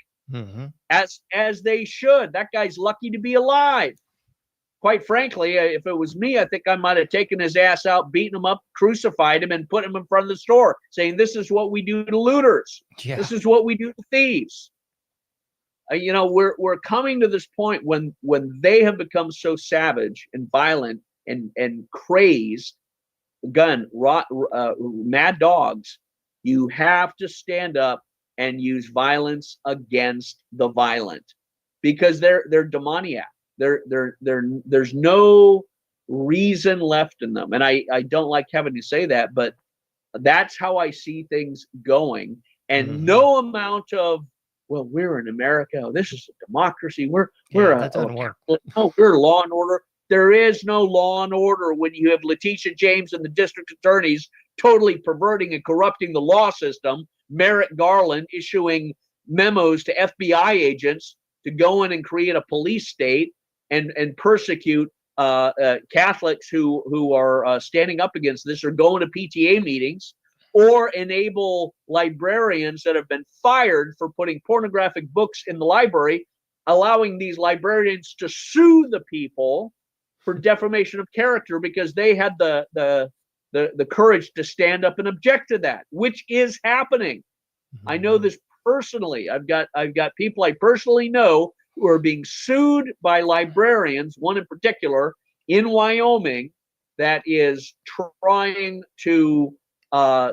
as they should. That guy's lucky to be alive. Quite frankly, if it was me, I think I might have taken his ass out, beaten him up, crucified him, and put him in front of the store, saying, "This is what we do to looters. Yeah. This is what we do to thieves." We're coming to this point when they have become so savage and violent and crazed, mad dogs. You have to stand up and use violence against the violent, because they're demoniac. There's no reason left in them, and I don't like having to say that, but that's how I see things going. And no amount of, well, we're in America, oh, this is a democracy, we're law and order. There is no law and order when you have Letitia James and the district attorneys totally perverting and corrupting the law system, Merrick Garland issuing memos to FBI agents to go in and create a police state and persecute Catholics who are standing up against this, or going to PTA meetings, or enable librarians that have been fired for putting pornographic books in the library, allowing these librarians to sue the people for defamation of character because they had the courage to stand up and object to that, which is happening. I know this personally. I've got people I personally know who are being sued by librarians, one in particular in Wyoming, that is trying to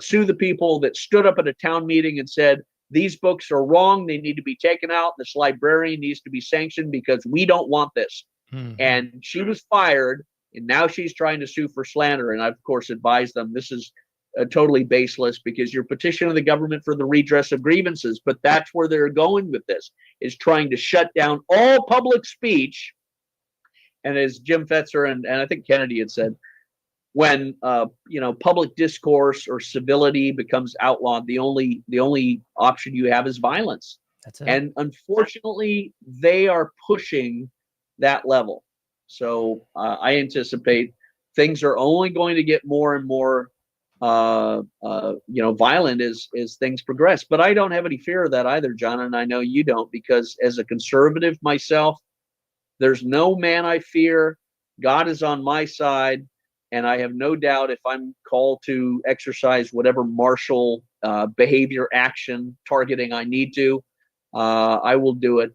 sue the people that stood up at a town meeting and said, these books are wrong, they need to be taken out, this librarian needs to be sanctioned because we don't want this. And she was fired, and now she's trying to sue for slander. And I've, of course, advised them this is totally baseless because you're petitioning the government for the redress of grievances. But that's where they're going with this, is trying to shut down all public speech. And as Jim Fetzer and I think Kennedy had said, when public discourse or civility becomes outlawed, the only option you have is violence. That's it. And unfortunately, they are pushing that level. So I anticipate things are only going to get more and more violent as things progress. But I don't have any fear of that either, John, and I know you don't, because as a conservative myself, there's no man I fear. God is on my side, and I have no doubt if I'm called to exercise whatever martial behavior, action, targeting I need to, I will do it.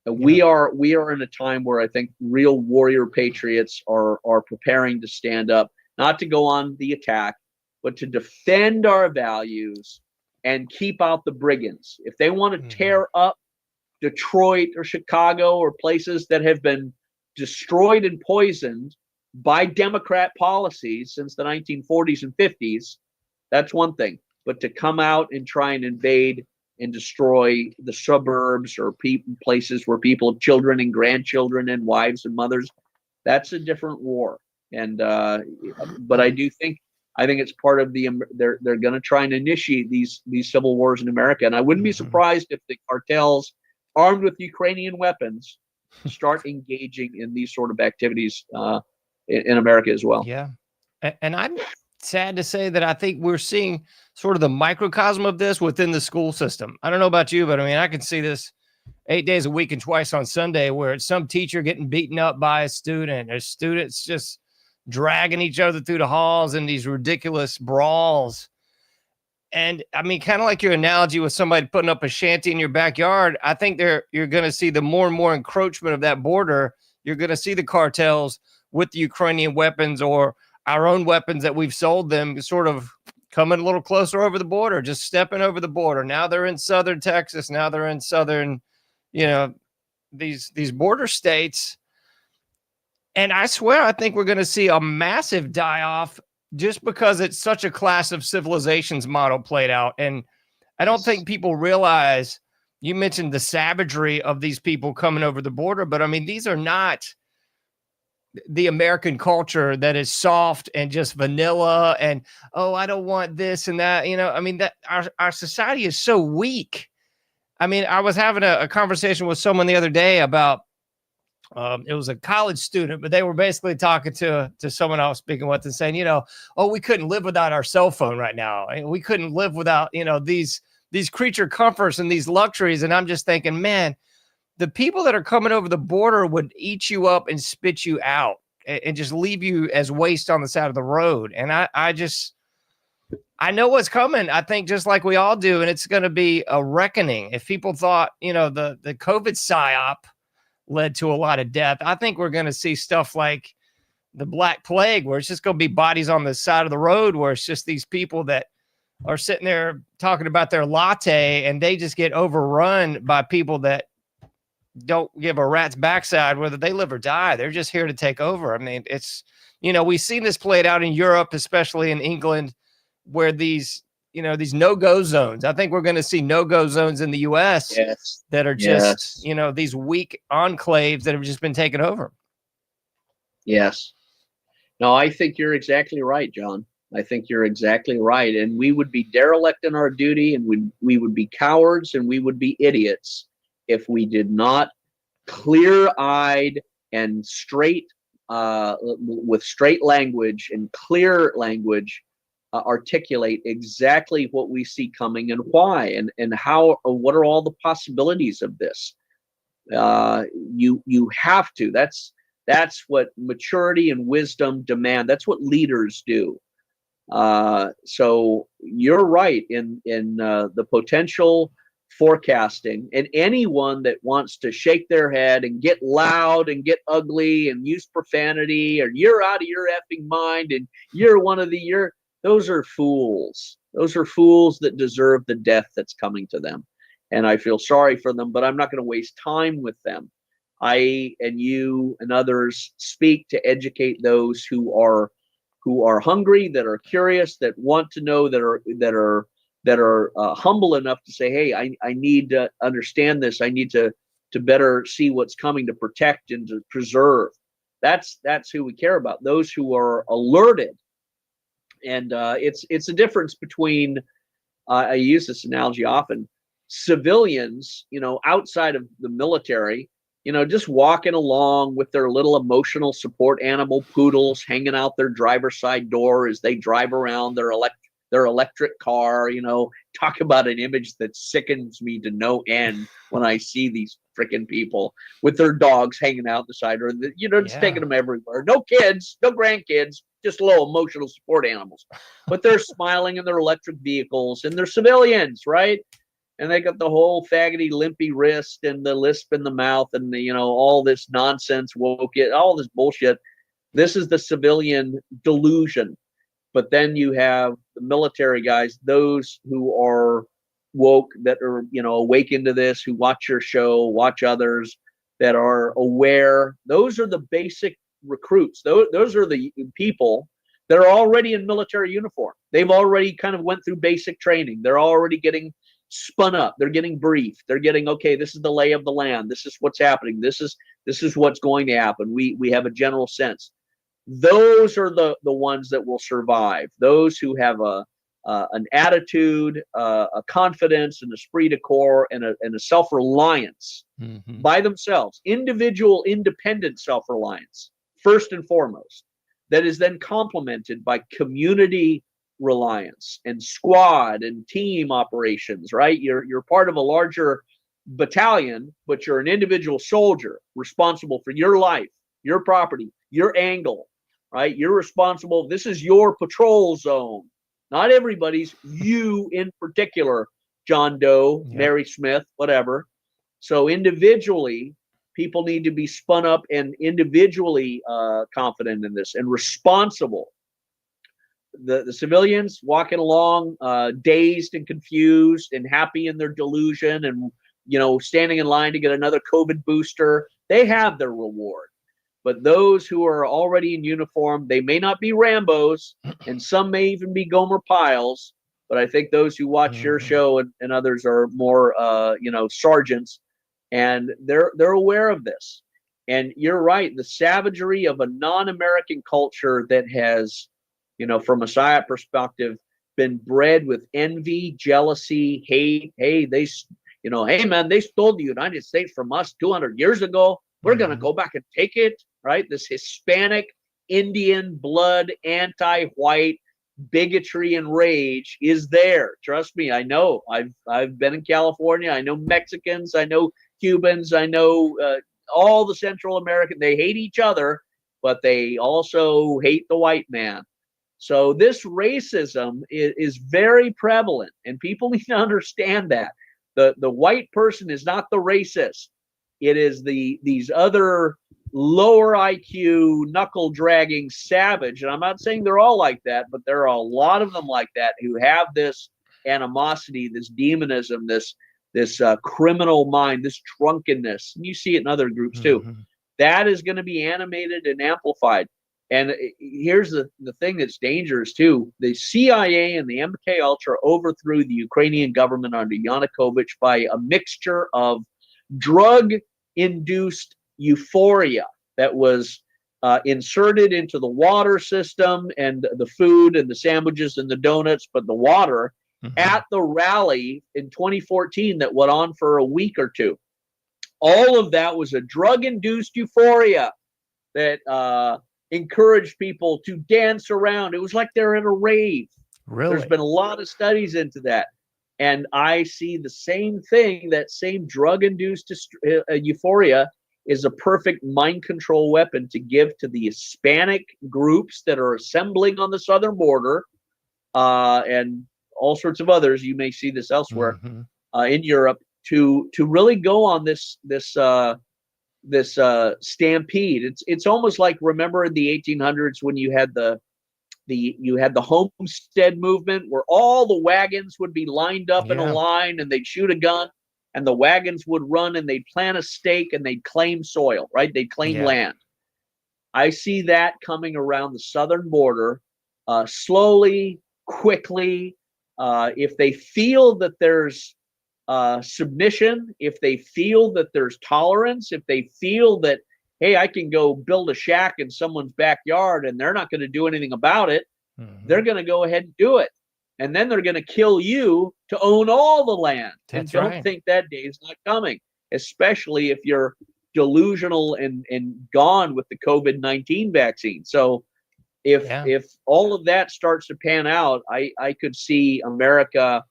We are in a time where I think real warrior patriots are preparing to stand up, not to go on the attack, but to defend our values and keep out the brigands. If they want to tear up Detroit or Chicago or places that have been destroyed and poisoned by Democrat policies since the 1940s and 50s, that's one thing. But to come out and try and invade and destroy the suburbs or places where people have children and grandchildren and wives and mothers, that's a different war. And but I think it's part of they're going to try and initiate these civil wars in America. And I wouldn't be surprised if the cartels, armed with Ukrainian weapons, start engaging in these sort of activities in America as well. Yeah. And I'm sad to say that I think we're seeing sort of the microcosm of this within the school system. I don't know about you, but I mean, I can see this 8 days a week and twice on Sunday, where it's some teacher getting beaten up by a student, or students just dragging each other through the halls in these ridiculous brawls. And I mean, kind of like your analogy with somebody putting up a shanty in your backyard, I think you're going to see the more and more encroachment of that border. You're going to see the cartels with the Ukrainian weapons or our own weapons that we've sold them sort of coming a little closer over the border, just stepping over the border. Now they're in southern Texas. Now they're in southern, these border states. And I swear, I think we're going to see a massive die-off just because it's such a clash of civilizations model played out. And I don't think people realize, you mentioned the savagery of these people coming over the border, but I mean, these are not the American culture that is soft and just vanilla and, oh, I don't want this and that, I mean, that our society is so weak. I mean, I was having a conversation with someone the other day about, it was a college student, but they were basically talking to someone I was speaking with and saying, oh, we couldn't live without our cell phone right now. We couldn't live without, these creature comforts and these luxuries. And I'm just thinking, man, the people that are coming over the border would eat you up and spit you out and just leave you as waste on the side of the road. And I know what's coming. I think just like we all do. And it's going to be a reckoning. If people thought, the COVID psyop led to a lot of death, I think we're going to see stuff like the Black Plague, where it's just going to be bodies on the side of the road, where it's just these people that are sitting there talking about their latte and they just get overrun by people that don't give a rat's backside whether they live or die. They're just here to take over. I mean, it's, we've seen this played out in Europe, especially in England, where these no-go zones. I think we're going to see no-go zones in the U.S. that are just, these weak enclaves that have just been taken over. Yes. No, I think you're exactly right, John. I think you're exactly right. And we would be derelict in our duty, and we would be cowards, and we would be idiots if we did not clear-eyed and straight with straight language and clear language, articulate exactly what we see coming and why, and how, what are all the possibilities of this. You have to. That's what maturity and wisdom demand. That's what leaders do. So you're right in the potential forecasting, and anyone that wants to shake their head and get loud and get ugly and use profanity, or you're out of your effing mind and you're one of the those are fools. Those are fools that deserve the death that's coming to them. And I feel sorry for them, but I'm not going to waste time with them. I and you and others speak to educate those who are hungry, that are curious, that want to know, that are humble enough to say, hey, I need to understand this. I need to better see what's coming, to protect and to preserve. That's who we care about. Those who are alerted. And it's a difference between, I use this analogy often, civilians, outside of the military, just walking along with their little emotional support animal poodles hanging out their driver's side door as they drive around their electric car. Talk about an image that sickens me to no end when I see these freaking people with their dogs hanging out the side, or just taking them everywhere. No kids, no grandkids, just little emotional support animals. But they're smiling in their electric vehicles, and they're civilians, right? And they got the whole faggoty limpy wrist and the lisp in the mouth and all this nonsense, woke it, all this bullshit. This is the civilian delusion. But then you have the military guys, those who are woke, that are, awakened to this, who watch your show, watch others, that are aware. Those are the basic recruits. Those are the people that are already in military uniform. They've already kind of went through basic training. They're already getting spun up. They're getting briefed. They're getting, okay, this is the lay of the land. This is what's happening. This is what's going to happen. We have a general sense. Those are the ones that will survive. Those who have an attitude, a confidence, an esprit de corps, and a self-reliance by themselves, individual, independent self-reliance, first and foremost, that is then complemented by community reliance and squad and team operations, right? You're part of a larger battalion, but you're an individual soldier responsible for your life, your property, your angle, right? You're responsible. This is your patrol zone. Not everybody's, you in particular, John Doe, Mary Smith, whatever. So individually, people need to be spun up and individually confident in this and responsible. The civilians walking along dazed and confused and happy in their delusion and, standing in line to get another COVID booster, they have their reward. But those who are already in uniform, they may not be Rambos, and some may even be Gomer Piles. But I think those who watch your show and others are more, sergeants, and they're aware of this. And you're right, the savagery of a non-American culture that has, from a Messiah perspective, been bred with envy, jealousy, hate. Hey, hey man, they stole the United States from us 200 years ago. We're going to go back and take it, right? This Hispanic, Indian blood, anti-white bigotry and rage is there. Trust me, I know. I've been in California. I know Mexicans. I know Cubans. I know all the Central American. They hate each other, but they also hate the white man. So this racism is very prevalent, and people need to understand that. The white person is not the racist. It is these other lower IQ, knuckle dragging savage. And I'm not saying they're all like that, but there are a lot of them like that who have this animosity, this demonism, this criminal mind, this drunkenness. And you see it in other groups too. That is going to be animated and amplified. And here's the thing that's dangerous too. The CIA and the MK Ultra overthrew the Ukrainian government under Yanukovych by a mixture of drug-induced euphoria that was inserted into the water system and the food and the sandwiches and the donuts, but the water at the rally in 2014 that went on for a week or two. All of that was a drug-induced euphoria. that encouraged people to dance around. It was like they're at a rave. Really? There's been a lot of studies into that. And I see the same thing, that same drug-induced euphoria is a perfect mind control weapon to give to the Hispanic groups that are assembling on the southern border, and all sorts of others. You may see this elsewhere in Europe, to really go on this stampede. It's almost like, remember in the 1800s when you had the homestead movement, where all the wagons would be lined up in a line, and they'd shoot a gun, and the wagons would run, and they'd plant a stake, and they'd claim soil, right? They'd claim land. I see that coming around the southern border, slowly, quickly. If they feel that there's submission, if they feel that there's tolerance, if they feel that, hey, I can go build a shack in someone's backyard and they're not going to do anything about it, they're going to go ahead and do it. And then they're going to kill you to own all the land. That's and don't right. think that day is not coming, especially if you're delusional and gone with the COVID-19 vaccine. So if all of that starts to pan out, I could see America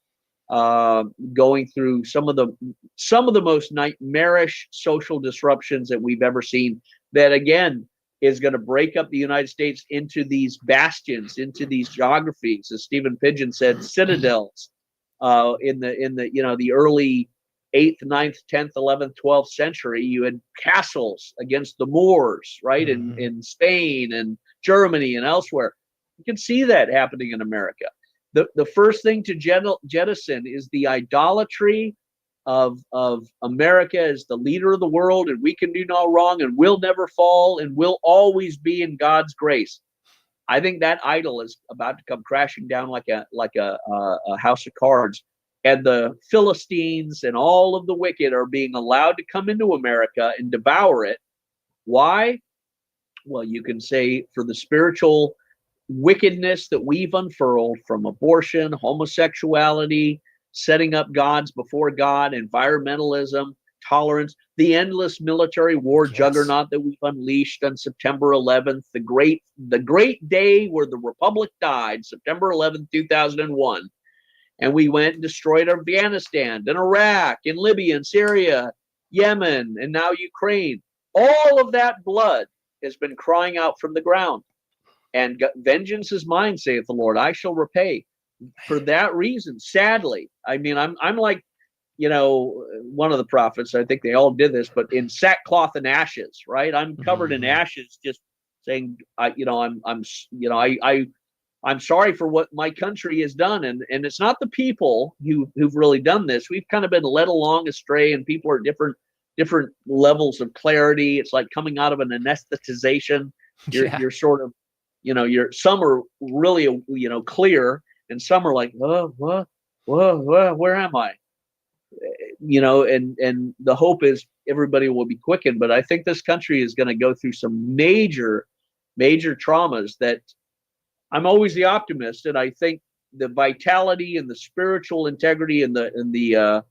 going through some of the most nightmarish social disruptions that we've ever seen, that again is going to break up the United States into these bastions, into these geographies, as Stephen Pidgeon said, citadels, in the early 8th, 9th, 10th, 11th, 12th century. You had castles against the Moors, right? In Spain and Germany and elsewhere. You can see that happening in America. The first thing to jettison is the idolatry of America as the leader of the world, and we can do no wrong, and we'll never fall, and we'll always be in God's grace. I think that idol is about to come crashing down like a house of cards, and the Philistines and all of the wicked are being allowed to come into America and devour it. Why? Well, you can say for the spiritual wickedness that we've unfurled, from abortion, homosexuality, setting up gods before God, environmentalism, tolerance, the endless military war juggernaut that we've unleashed on September 11th, the great day where the Republic died, September 11th, 2001. And we went and destroyed Afghanistan and Iraq and Libya and Syria, Yemen, and now Ukraine. All of that blood has been crying out from the ground. And vengeance is mine, saith the Lord, I shall repay. For that reason, sadly, I mean, I'm like, one of the prophets, I think they all did this, but in sackcloth and ashes, right? I'm covered in ashes, just saying, I'm sorry for what my country has done. And it's not the people who've really done this. We've kind of been led along astray, and people are different levels of clarity. It's like coming out of an anesthetization. You're sort of, some are really, clear, and some are like, what, where am I? And the hope is everybody will be quickened. But I think this country is going to go through some major traumas. That I'm always the optimist, and I think the vitality and the spiritual integrity and the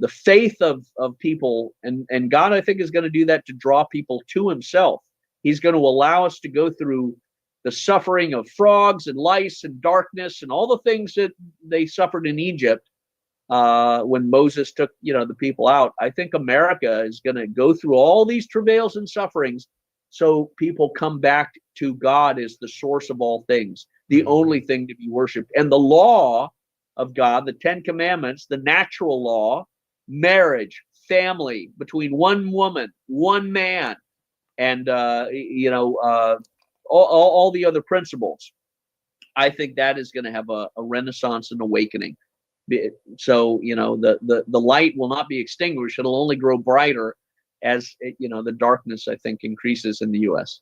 faith of people, and God, I think, is going to do that to draw people to Himself. He's going to allow us to go through the suffering of frogs and lice and darkness and all the things that they suffered in Egypt when Moses took, the people out. I think America is going to go through all these travails and sufferings, so people come back to God as the source of all things, the only thing to be worshipped. And the law of God, the 10 Commandments, the natural law, marriage, family, between one woman, one man, and all the other principles. I think that is going to have a renaissance and awakening. So the light will not be extinguished; it'll only grow brighter as the darkness, I think, increases in the U.S.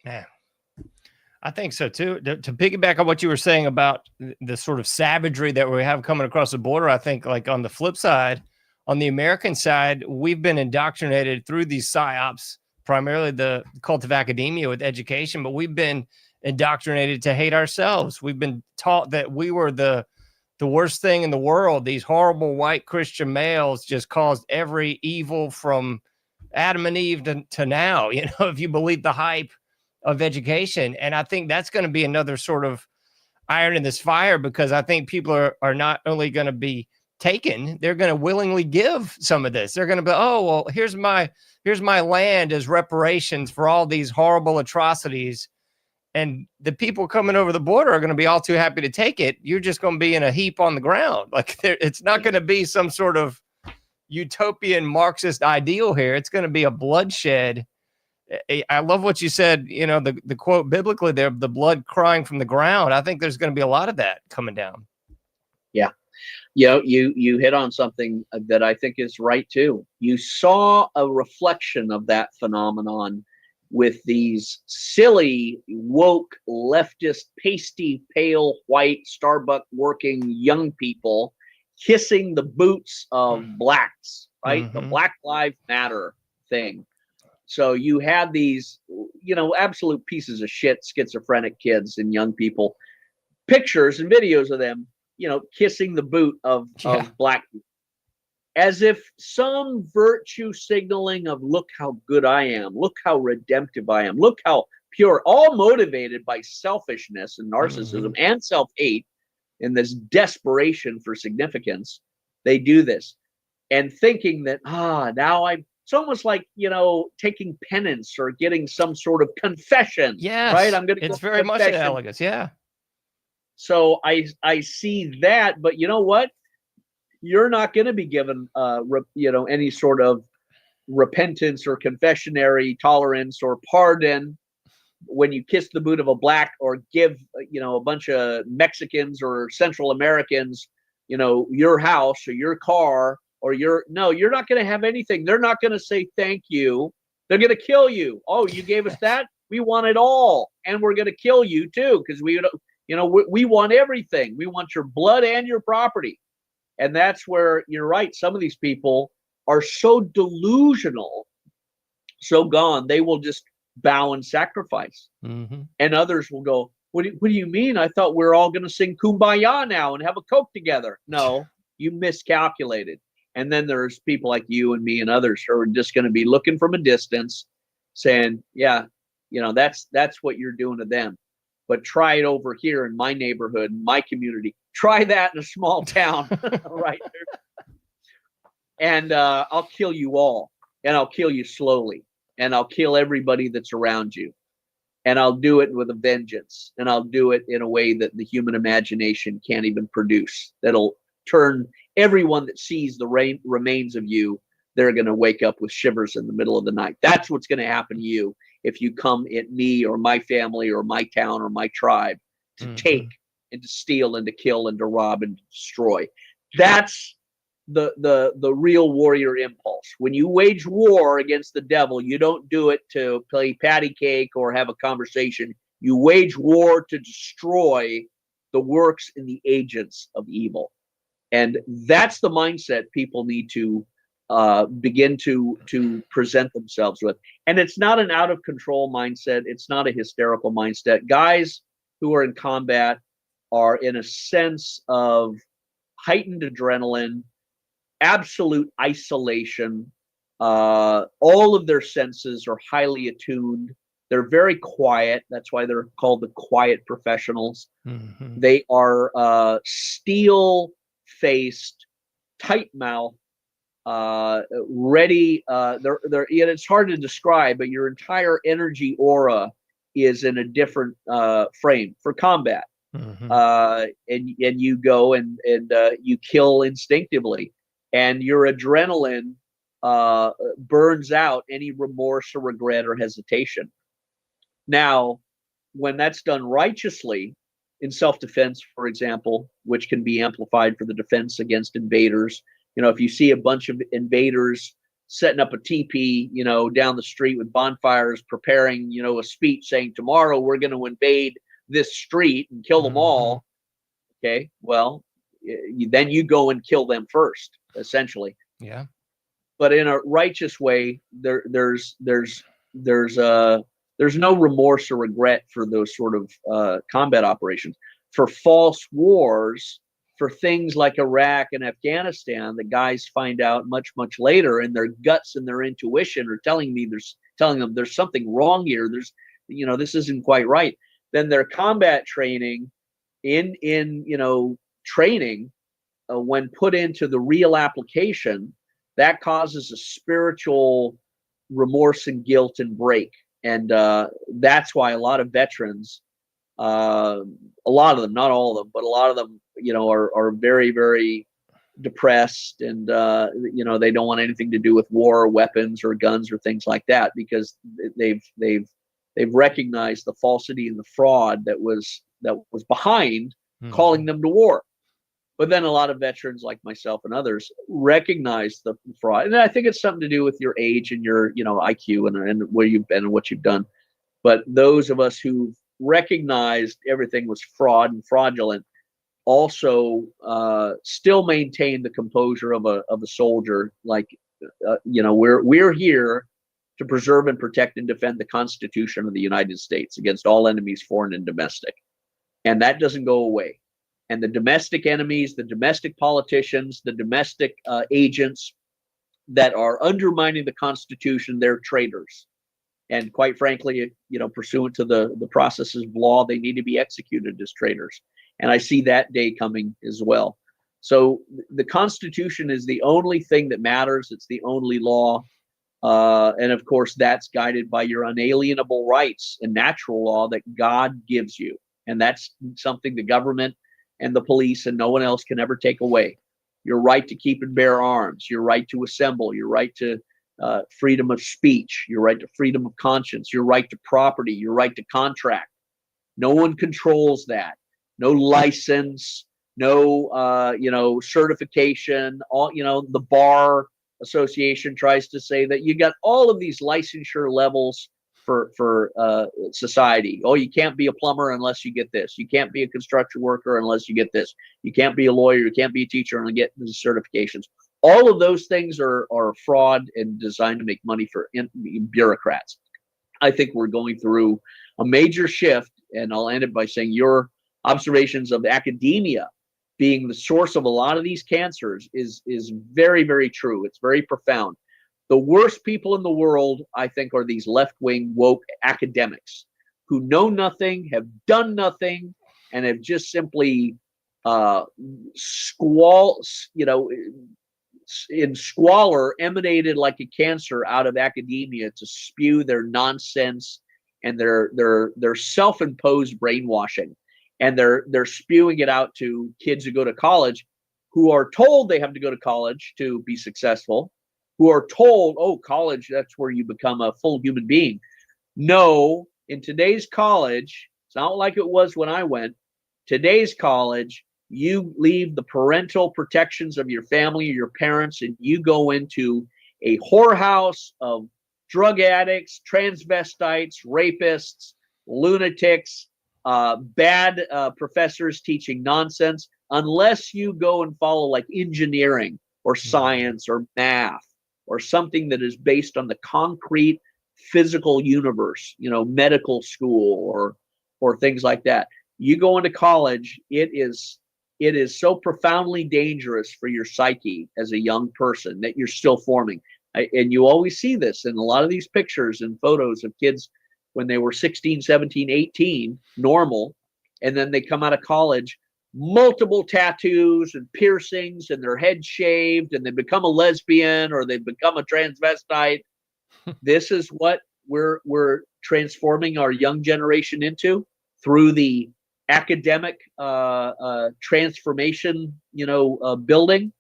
Man, I think so too. To piggyback on what you were saying about the sort of savagery that we have coming across the border, I think, like, on the flip side, on the American side, we've been indoctrinated through these psyops, primarily the cult of academia with education, but we've been indoctrinated to hate ourselves. We've been taught that we were the worst thing in the world. These horrible white Christian males just caused every evil from Adam and Eve to now, if you believe the hype of education. And I think that's going to be another sort of iron in this fire, because I think people are not only going to be taken, they're going to willingly give some of this. They're going to be, oh, well, here's my land as reparations for all these horrible atrocities. And the people coming over the border are going to be all too happy to take it. You're just going to be in a heap on the ground. Like, it's not going to be some sort of utopian Marxist ideal here. It's going to be a bloodshed. I love what you said, the quote biblically there, the blood crying from the ground. I think there's going to be a lot of that coming down. Yeah. You hit on something that I think is right too. You saw a reflection of that phenomenon with these silly, woke, leftist, pasty, pale, white, Starbucks working young people kissing the boots of blacks, right? The Black Lives Matter thing. So you had these, absolute pieces of shit, schizophrenic kids and young people, pictures and videos of them, kissing the boot of black people, as if some virtue signaling of, look how good I am, look how redemptive I am, look how pure, all motivated by selfishness and narcissism and self-hate and this desperation for significance. They do this and thinking that, now it's almost like, taking penance or getting some sort of confession. Yes, right? I'm going to. It's very much analogous. Yeah. So I see that, but you know what? You're not going to be given, any sort of repentance or confessionary tolerance or pardon when you kiss the boot of a black or give, a bunch of Mexicans or Central Americans, your house or your car or you're not going to have anything. They're not going to say thank you. They're going to kill you. Oh, you gave us that? We want it all. And we're going to kill you too, because we want everything. We want your blood and your property. And that's where you're right. Some of these people are so delusional, so gone, they will just bow and sacrifice. And others will go, what do you mean? I thought we're all going to sing Kumbaya now and have a Coke together. No, you miscalculated. And then there's people like you and me and others who are just going to be looking from a distance saying, yeah, that's what you're doing to them. But try it over here in my neighborhood, in my community. Try that in a small town, right? And I'll kill you all, and I'll kill you slowly, and I'll kill everybody that's around you, and I'll do it with a vengeance, and I'll do it in a way that the human imagination can't even produce. That'll turn everyone that sees the remains of you, they're going to wake up with shivers in the middle of the night. That's what's going to happen to you if you come at me or my family or my town or my tribe to take and to steal and to kill and to rob and to destroy. That's the real warrior impulse. When you wage war against the devil, you don't do it to play patty cake or have a conversation. You wage war to destroy the works and the agents of evil. And that's the mindset people need to begin to present themselves with. And it's not an out of control mindset. It's not a hysterical mindset. Guys who are in combat are in a sense of heightened adrenaline, absolute isolation. All of their senses are highly attuned. They're very quiet. That's why they're called the quiet professionals. They are steel-faced, tight-mouthed, ready. It's hard to describe, but your entire energy aura is in a different frame for combat. And you go and you kill instinctively, and your adrenaline burns out any remorse or regret or hesitation. Now, when that's done righteously, in self-defense, for example, which can be amplified for the defense against invaders. If you see a bunch of invaders setting up a teepee, down the street with bonfires, preparing, a speech saying, tomorrow we're going to invade this street and kill them all. Okay, well, then you go and kill them first, essentially. Yeah. But in a righteous way, there's no remorse or regret for those sort of combat operations. For false wars, for things like Iraq and Afghanistan, the guys find out much, much later, and their guts and their intuition are telling them there's something wrong here. This isn't quite right. Then their combat training in training, when put into the real application, that causes a spiritual remorse and guilt and break. And that's why a lot of veterans, a lot of them, not all of them, but a lot of them, are very, very depressed, and they don't want anything to do with war or weapons or guns or things like that, because they've recognized the falsity and the fraud that was behind calling them to war. But then a lot of veterans like myself and others recognize the fraud. And I think it's something to do with your age and your, IQ and where you've been and what you've done. But those of us who recognized everything was fraud and fraudulent also still maintain the composure of a soldier. Like, we're here to preserve and protect and defend the Constitution of the United States against all enemies, foreign and domestic. And that doesn't go away. And the domestic enemies, the domestic politicians, the domestic agents that are undermining the Constitution, they're traitors. And quite frankly, pursuant to the processes of law, they need to be executed as traitors. And I see that day coming as well. So the Constitution is the only thing that matters. It's the only law. And of course, that's guided by your unalienable rights and natural law that God gives you. And that's something the government and the police and no one else can ever take away. Your right to keep and bear arms, your right to assemble, your right to freedom of speech, your right to freedom of conscience, your right to property, your right to contract. No one controls that. No license, no certification. The bar association tries to say that you got all of these licensure levels for society. Oh, you can't be a plumber unless you get this. You can't be a construction worker unless you get this. You can't be a lawyer. You can't be a teacher unless you get these certifications. All of those things are fraud and designed to make money for bureaucrats. I think we're going through a major shift, and I'll end it by saying your observations of academia being the source of a lot of these cancers is very, very true. It's very profound. The worst people in the world, I think, are these left-wing woke academics who know nothing, have done nothing, and have just simply in squalor emanated like a cancer out of academia to spew their nonsense and their self-imposed brainwashing. And they're spewing it out to kids who go to college, who are told they have to go to college to be successful, who are told, oh, college, that's where you become a full human being. No, in today's college, it's not like it was when I went. Today's college, you leave the parental protections of your family or your parents, and you go into a whorehouse of drug addicts, transvestites, rapists, lunatics, bad professors teaching nonsense, unless you go and follow like engineering or science or math or something that is based on the concrete physical universe, medical school or things like that. You go into college, it is so profoundly dangerous for your psyche as a young person that you're still forming. And you always see this in a lot of these pictures and photos of kids when they were 16, 17, 18, normal, and then they come out of college, multiple tattoos and piercings, and their head shaved, and they become a lesbian or they become a transvestite. This is what we're transforming our young generation into through the academic transformation, building.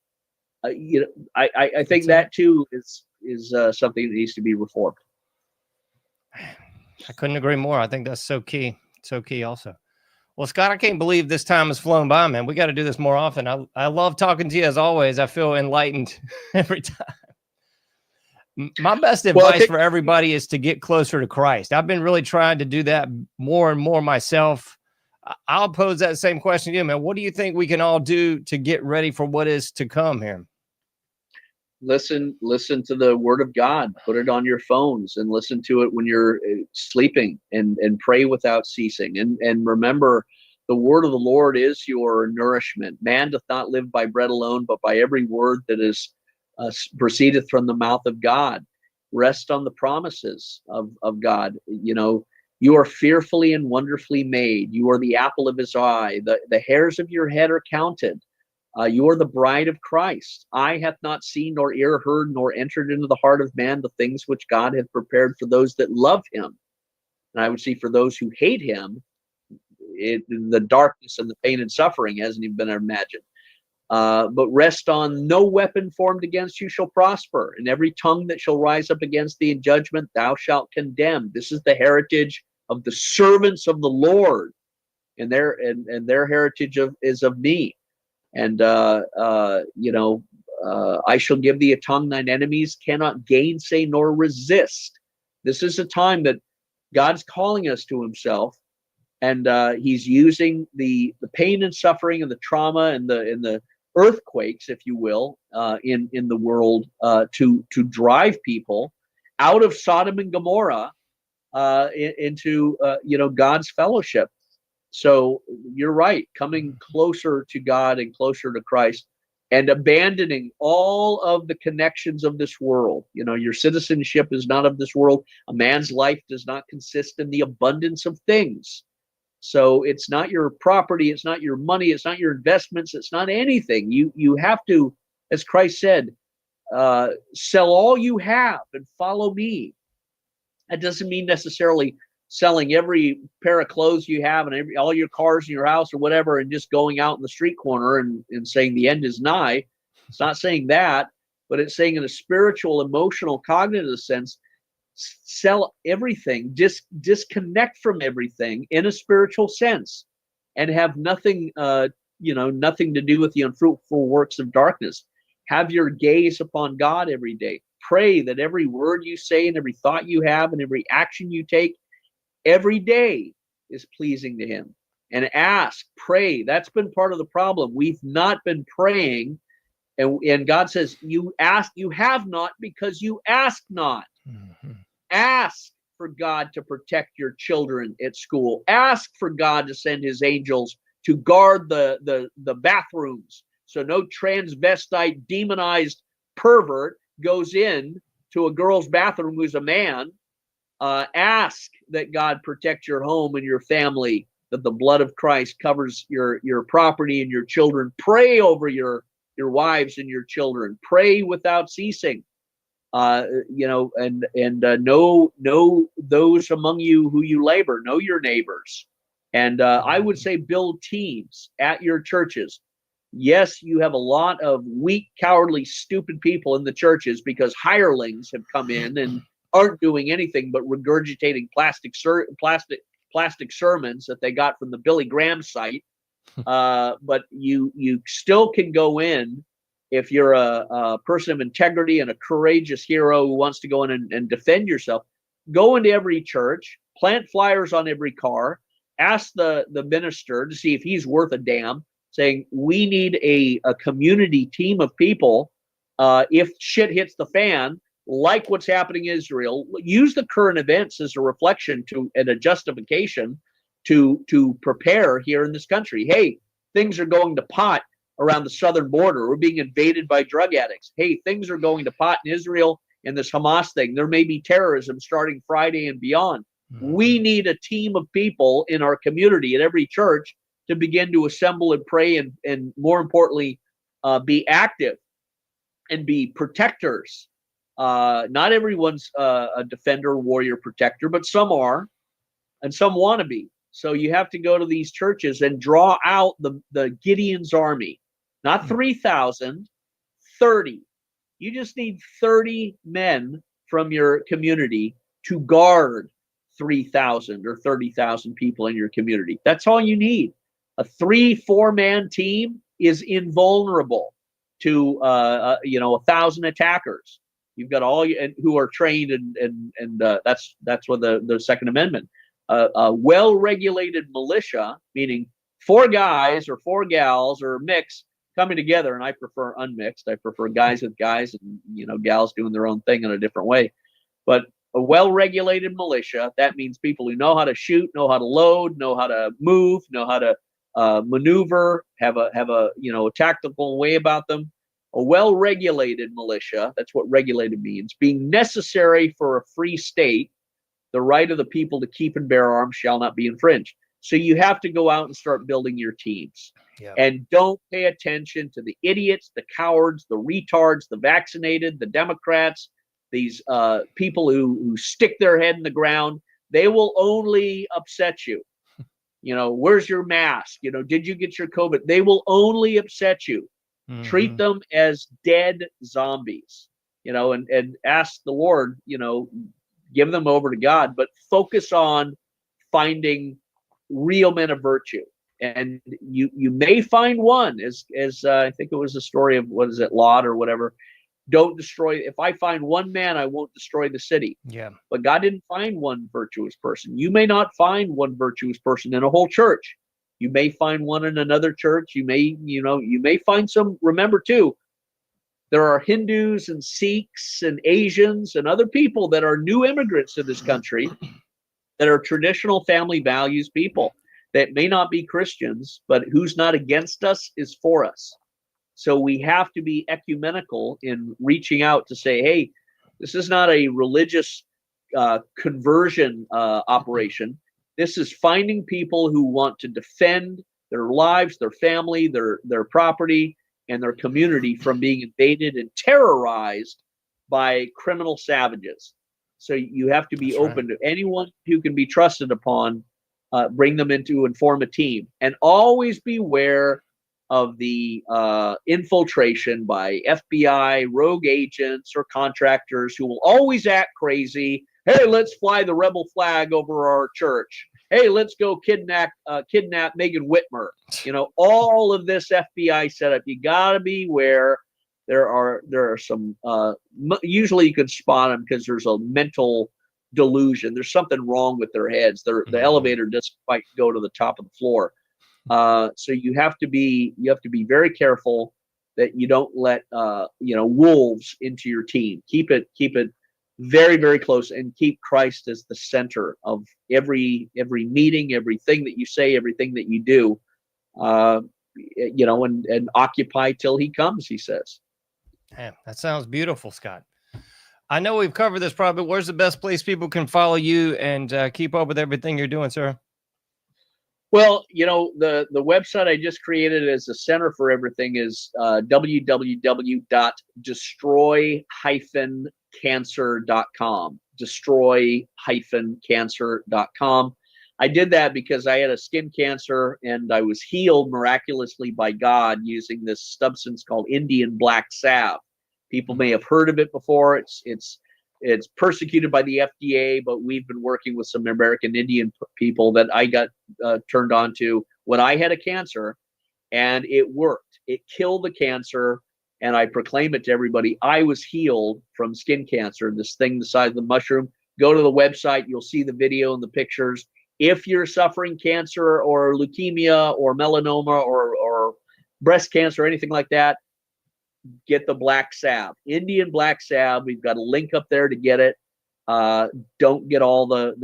I think that too is something that needs to be reformed. I couldn't agree more. I think that's so key. So key also. Well, Scott, I can't believe this time has flown by, man. We got to do this more often. I love talking to you as always. I feel enlightened every time. My best advice for everybody is to get closer to Christ. I've been really trying to do that more and more myself. I'll pose that same question to you, man. What do you think we can all do to get ready for what is to come here? Listen to the word of God, put it on your phones and listen to it when you're sleeping, and pray without ceasing. And remember, The word of the Lord is your nourishment. Man doth not live by bread alone, but by every word that is proceedeth from the mouth of God. Rest on the promises of God. You know, you are fearfully and wonderfully made. You are the apple of his eye. The hairs of your head are counted. You are the bride of Christ. Eye hath not seen, nor ear heard, nor entered into the heart of man the things which God hath prepared for those that love him. And I would say for those who hate him, the darkness and the pain and suffering hasn't even been imagined. But rest on no weapon formed against you shall prosper, and every tongue that shall rise up against thee in judgment thou shalt condemn. This is the heritage of the servants of the Lord, and their heritage is of me. And you know, I shall give thee a tongue thine enemies cannot gainsay nor resist. This is a time that God's calling us to himself, and he's using the pain and suffering and the trauma and the earthquakes, if you will, in the world to drive people out of Sodom and Gomorrah into you know, God's fellowship. So you're right, coming closer to God and closer to Christ, and abandoning all of the connections of this world. You know, your citizenship is not of this world. A man's life does not consist in the abundance of things. So it's not your property, it's not your money, it's not your investments, it's not anything. You have to, as Christ said, sell all you have and follow me. That doesn't mean necessarily selling every pair of clothes you have and all your cars in your house or whatever, and just going out in the street corner and saying the end is nigh. It's not saying that, but it's saying in a spiritual, emotional, cognitive sense, sell everything, disconnect from everything in a spiritual sense, and have nothing, you know, nothing to do with the unfruitful works of darkness. Have your gaze upon God every day. Pray that every word you say and every thought you have and every action you take every day is pleasing to him. And ask, pray. That's been part of the problem. We've not been praying, and God says, you have not because you ask not. Mm-hmm. Ask for God to protect your children at school. Ask for God to send his angels to guard the bathrooms, so no transvestite, demonized pervert goes in to a girl's bathroom who's a man. Ask that God protect your home and your family, that the blood of Christ covers your property and your children. Pray over your wives and your children. Pray without ceasing. You know, and know those among you who you labor. Know your neighbors, and I would say build teams at your churches. Yes, you have a lot of weak, cowardly, stupid people in the churches because hirelings have come in and aren't doing anything but regurgitating plastic sermons that they got from the Billy Graham site. But you still can go in if you're a person of integrity and a courageous hero who wants to go in and defend yourself. Go into every church, plant flyers on every car, ask the minister to see if he's worth a damn, saying we need a community team of people. If shit hits the fan, like what's happening in Israel, use the current events as a reflection and a justification to prepare here in this country. Hey, things are going to pot around the southern border. We're being invaded by drug addicts. Hey, things are going to pot in Israel and this Hamas thing. There may be terrorism starting Friday and beyond. Mm-hmm. We need a team of people in our community at every church to begin to assemble and pray and more importantly, be active and be protectors. Not everyone's a defender, warrior, protector, but some are, and some want to be. So you have to go to these churches and draw out the Gideon's army, not 3,000, 30. You just need 30 men from your community to guard 3,000 or 30,000 people in your community. That's all you need. A 3-4 man team is invulnerable to 1,000 attackers. You've got all who are trained and that's what the Second Amendment. A well-regulated militia, meaning 4 guys or 4 gals or a mix coming together, and I prefer unmixed. I prefer guys with guys and gals doing their own thing in a different way. But a well-regulated militia, that means people who know how to shoot, know how to load, know how to move, know how to maneuver, have a a tactical way about them. A well-regulated militia, that's what regulated means, being necessary for a free state, the right of the people to keep and bear arms shall not be infringed. So you have to go out and start building your teams. Yeah. And don't pay attention to the idiots, the cowards, the retards, the vaccinated, the Democrats, these people who stick their head in the ground. They will only upset you. Where's your mask? Did you get your COVID? They will only upset you. Mm-hmm. Treat them as dead zombies, and ask the Lord, give them over to God, but focus on finding real men of virtue. And you may find one, as I think it was a story of, what is it, Lot or whatever. Don't destroy. If I find one man, I won't destroy the city. Yeah. But God didn't find one virtuous person. You may not find one virtuous person in a whole church. You may find one in another church. You may find some. Remember too, there are Hindus and Sikhs and Asians and other people that are new immigrants to this country that are traditional family values people that may not be Christians, but who's not against us is for us. So we have to be ecumenical in reaching out to say, hey, this is not a religious conversion operation. This is finding people who want to defend their lives, their family, their property, and their community from being invaded and terrorized by criminal savages. So you have to be open to anyone who can be trusted upon, bring them into and form a team. And always beware of the infiltration by FBI, rogue agents, or contractors who will always act crazy. Hey, let's fly the rebel flag over our church. Hey, let's go kidnap Megan Whitmer. All of this FBI setup. You gotta beware. There are some. Usually, you can spot them because there's a mental delusion. There's something wrong with their heads. The elevator doesn't quite go to the top of the floor. So you have to be very careful that you don't let wolves into your team. Keep it very, very close, and keep Christ as the center of every meeting, everything that you say, everything that you do. And occupy till he comes, he says. Man, that sounds beautiful, Scott. I know we've covered this probably. Where's the best place people can follow you and keep up with everything you're doing, sir? Well, the website I just created as the center for everything is www.destroy-cancer.com. Destroy-cancer.com. I did that because I had a skin cancer and I was healed miraculously by God using this substance called Indian black salve. People may have heard of it before. It's persecuted by the FDA, but we've been working with some American Indian people that I got turned on to when I had a cancer, and it worked. It killed the cancer, and I proclaim it to everybody. I was healed from skin cancer, this thing the size of the mushroom. Go to the website. You'll see the video and the pictures. If you're suffering cancer or leukemia or melanoma or breast cancer or anything like that, get the black salve, Indian black salve. We've got a link up there to get it. Don't get all the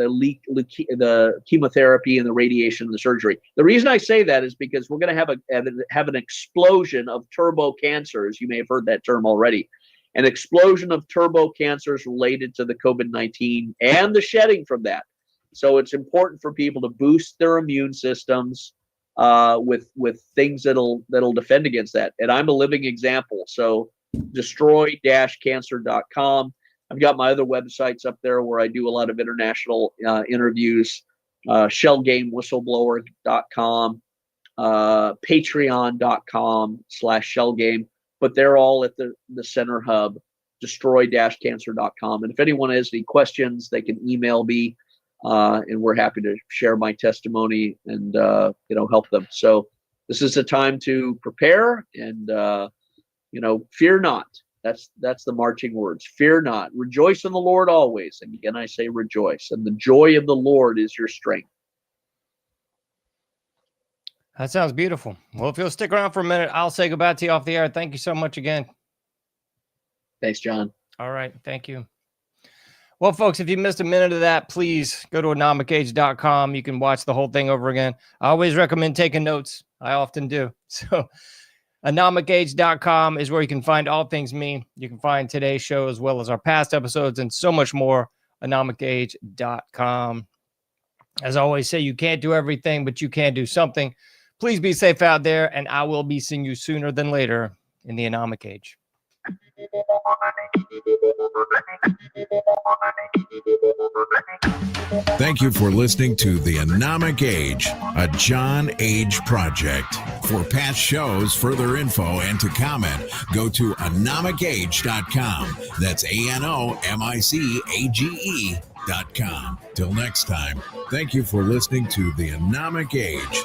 chemotherapy and the radiation and the surgery. The reason I say that is because we're going to have an explosion of turbo cancers. You may have heard that term already. An explosion of turbo cancers related to the COVID-19 and the shedding from that. So it's important for people to boost their immune systems with things that'll defend against that. And I'm a living example. So destroy-cancer.com. I've got my other websites up there where I do a lot of international interviews. Shellgamewhistleblower.com, patreon.com/shellgame. But they're all at the center hub, destroy-cancer.com. And if anyone has any questions, they can email me. And we're happy to share my testimony and help them. So this is a time to prepare and fear not. That's the marching words. Fear not. Rejoice in the Lord always. And again, I say rejoice. And the joy of the Lord is your strength. That sounds beautiful. Well, if you'll stick around for a minute, I'll say goodbye to you off the air. Thank you so much again. Thanks, John. All right. Thank you. Well, folks, if you missed a minute of that, please go to anomicage.com. You can watch the whole thing over again. I always recommend taking notes. I often do. So anomicage.com is where you can find all things me. You can find today's show as well as our past episodes and so much more. Anomicage.com. As I always say, you can't do everything, but you can do something. Please be safe out there, and I will be seeing you sooner than later in the Anomic Age. Thank you for listening to The Anomic Age, a John Age project. For past shows, further info, and to comment, go to anomicage.com. That's ANOMICAGE.com. Till next time, thank you for listening to The Anomic Age.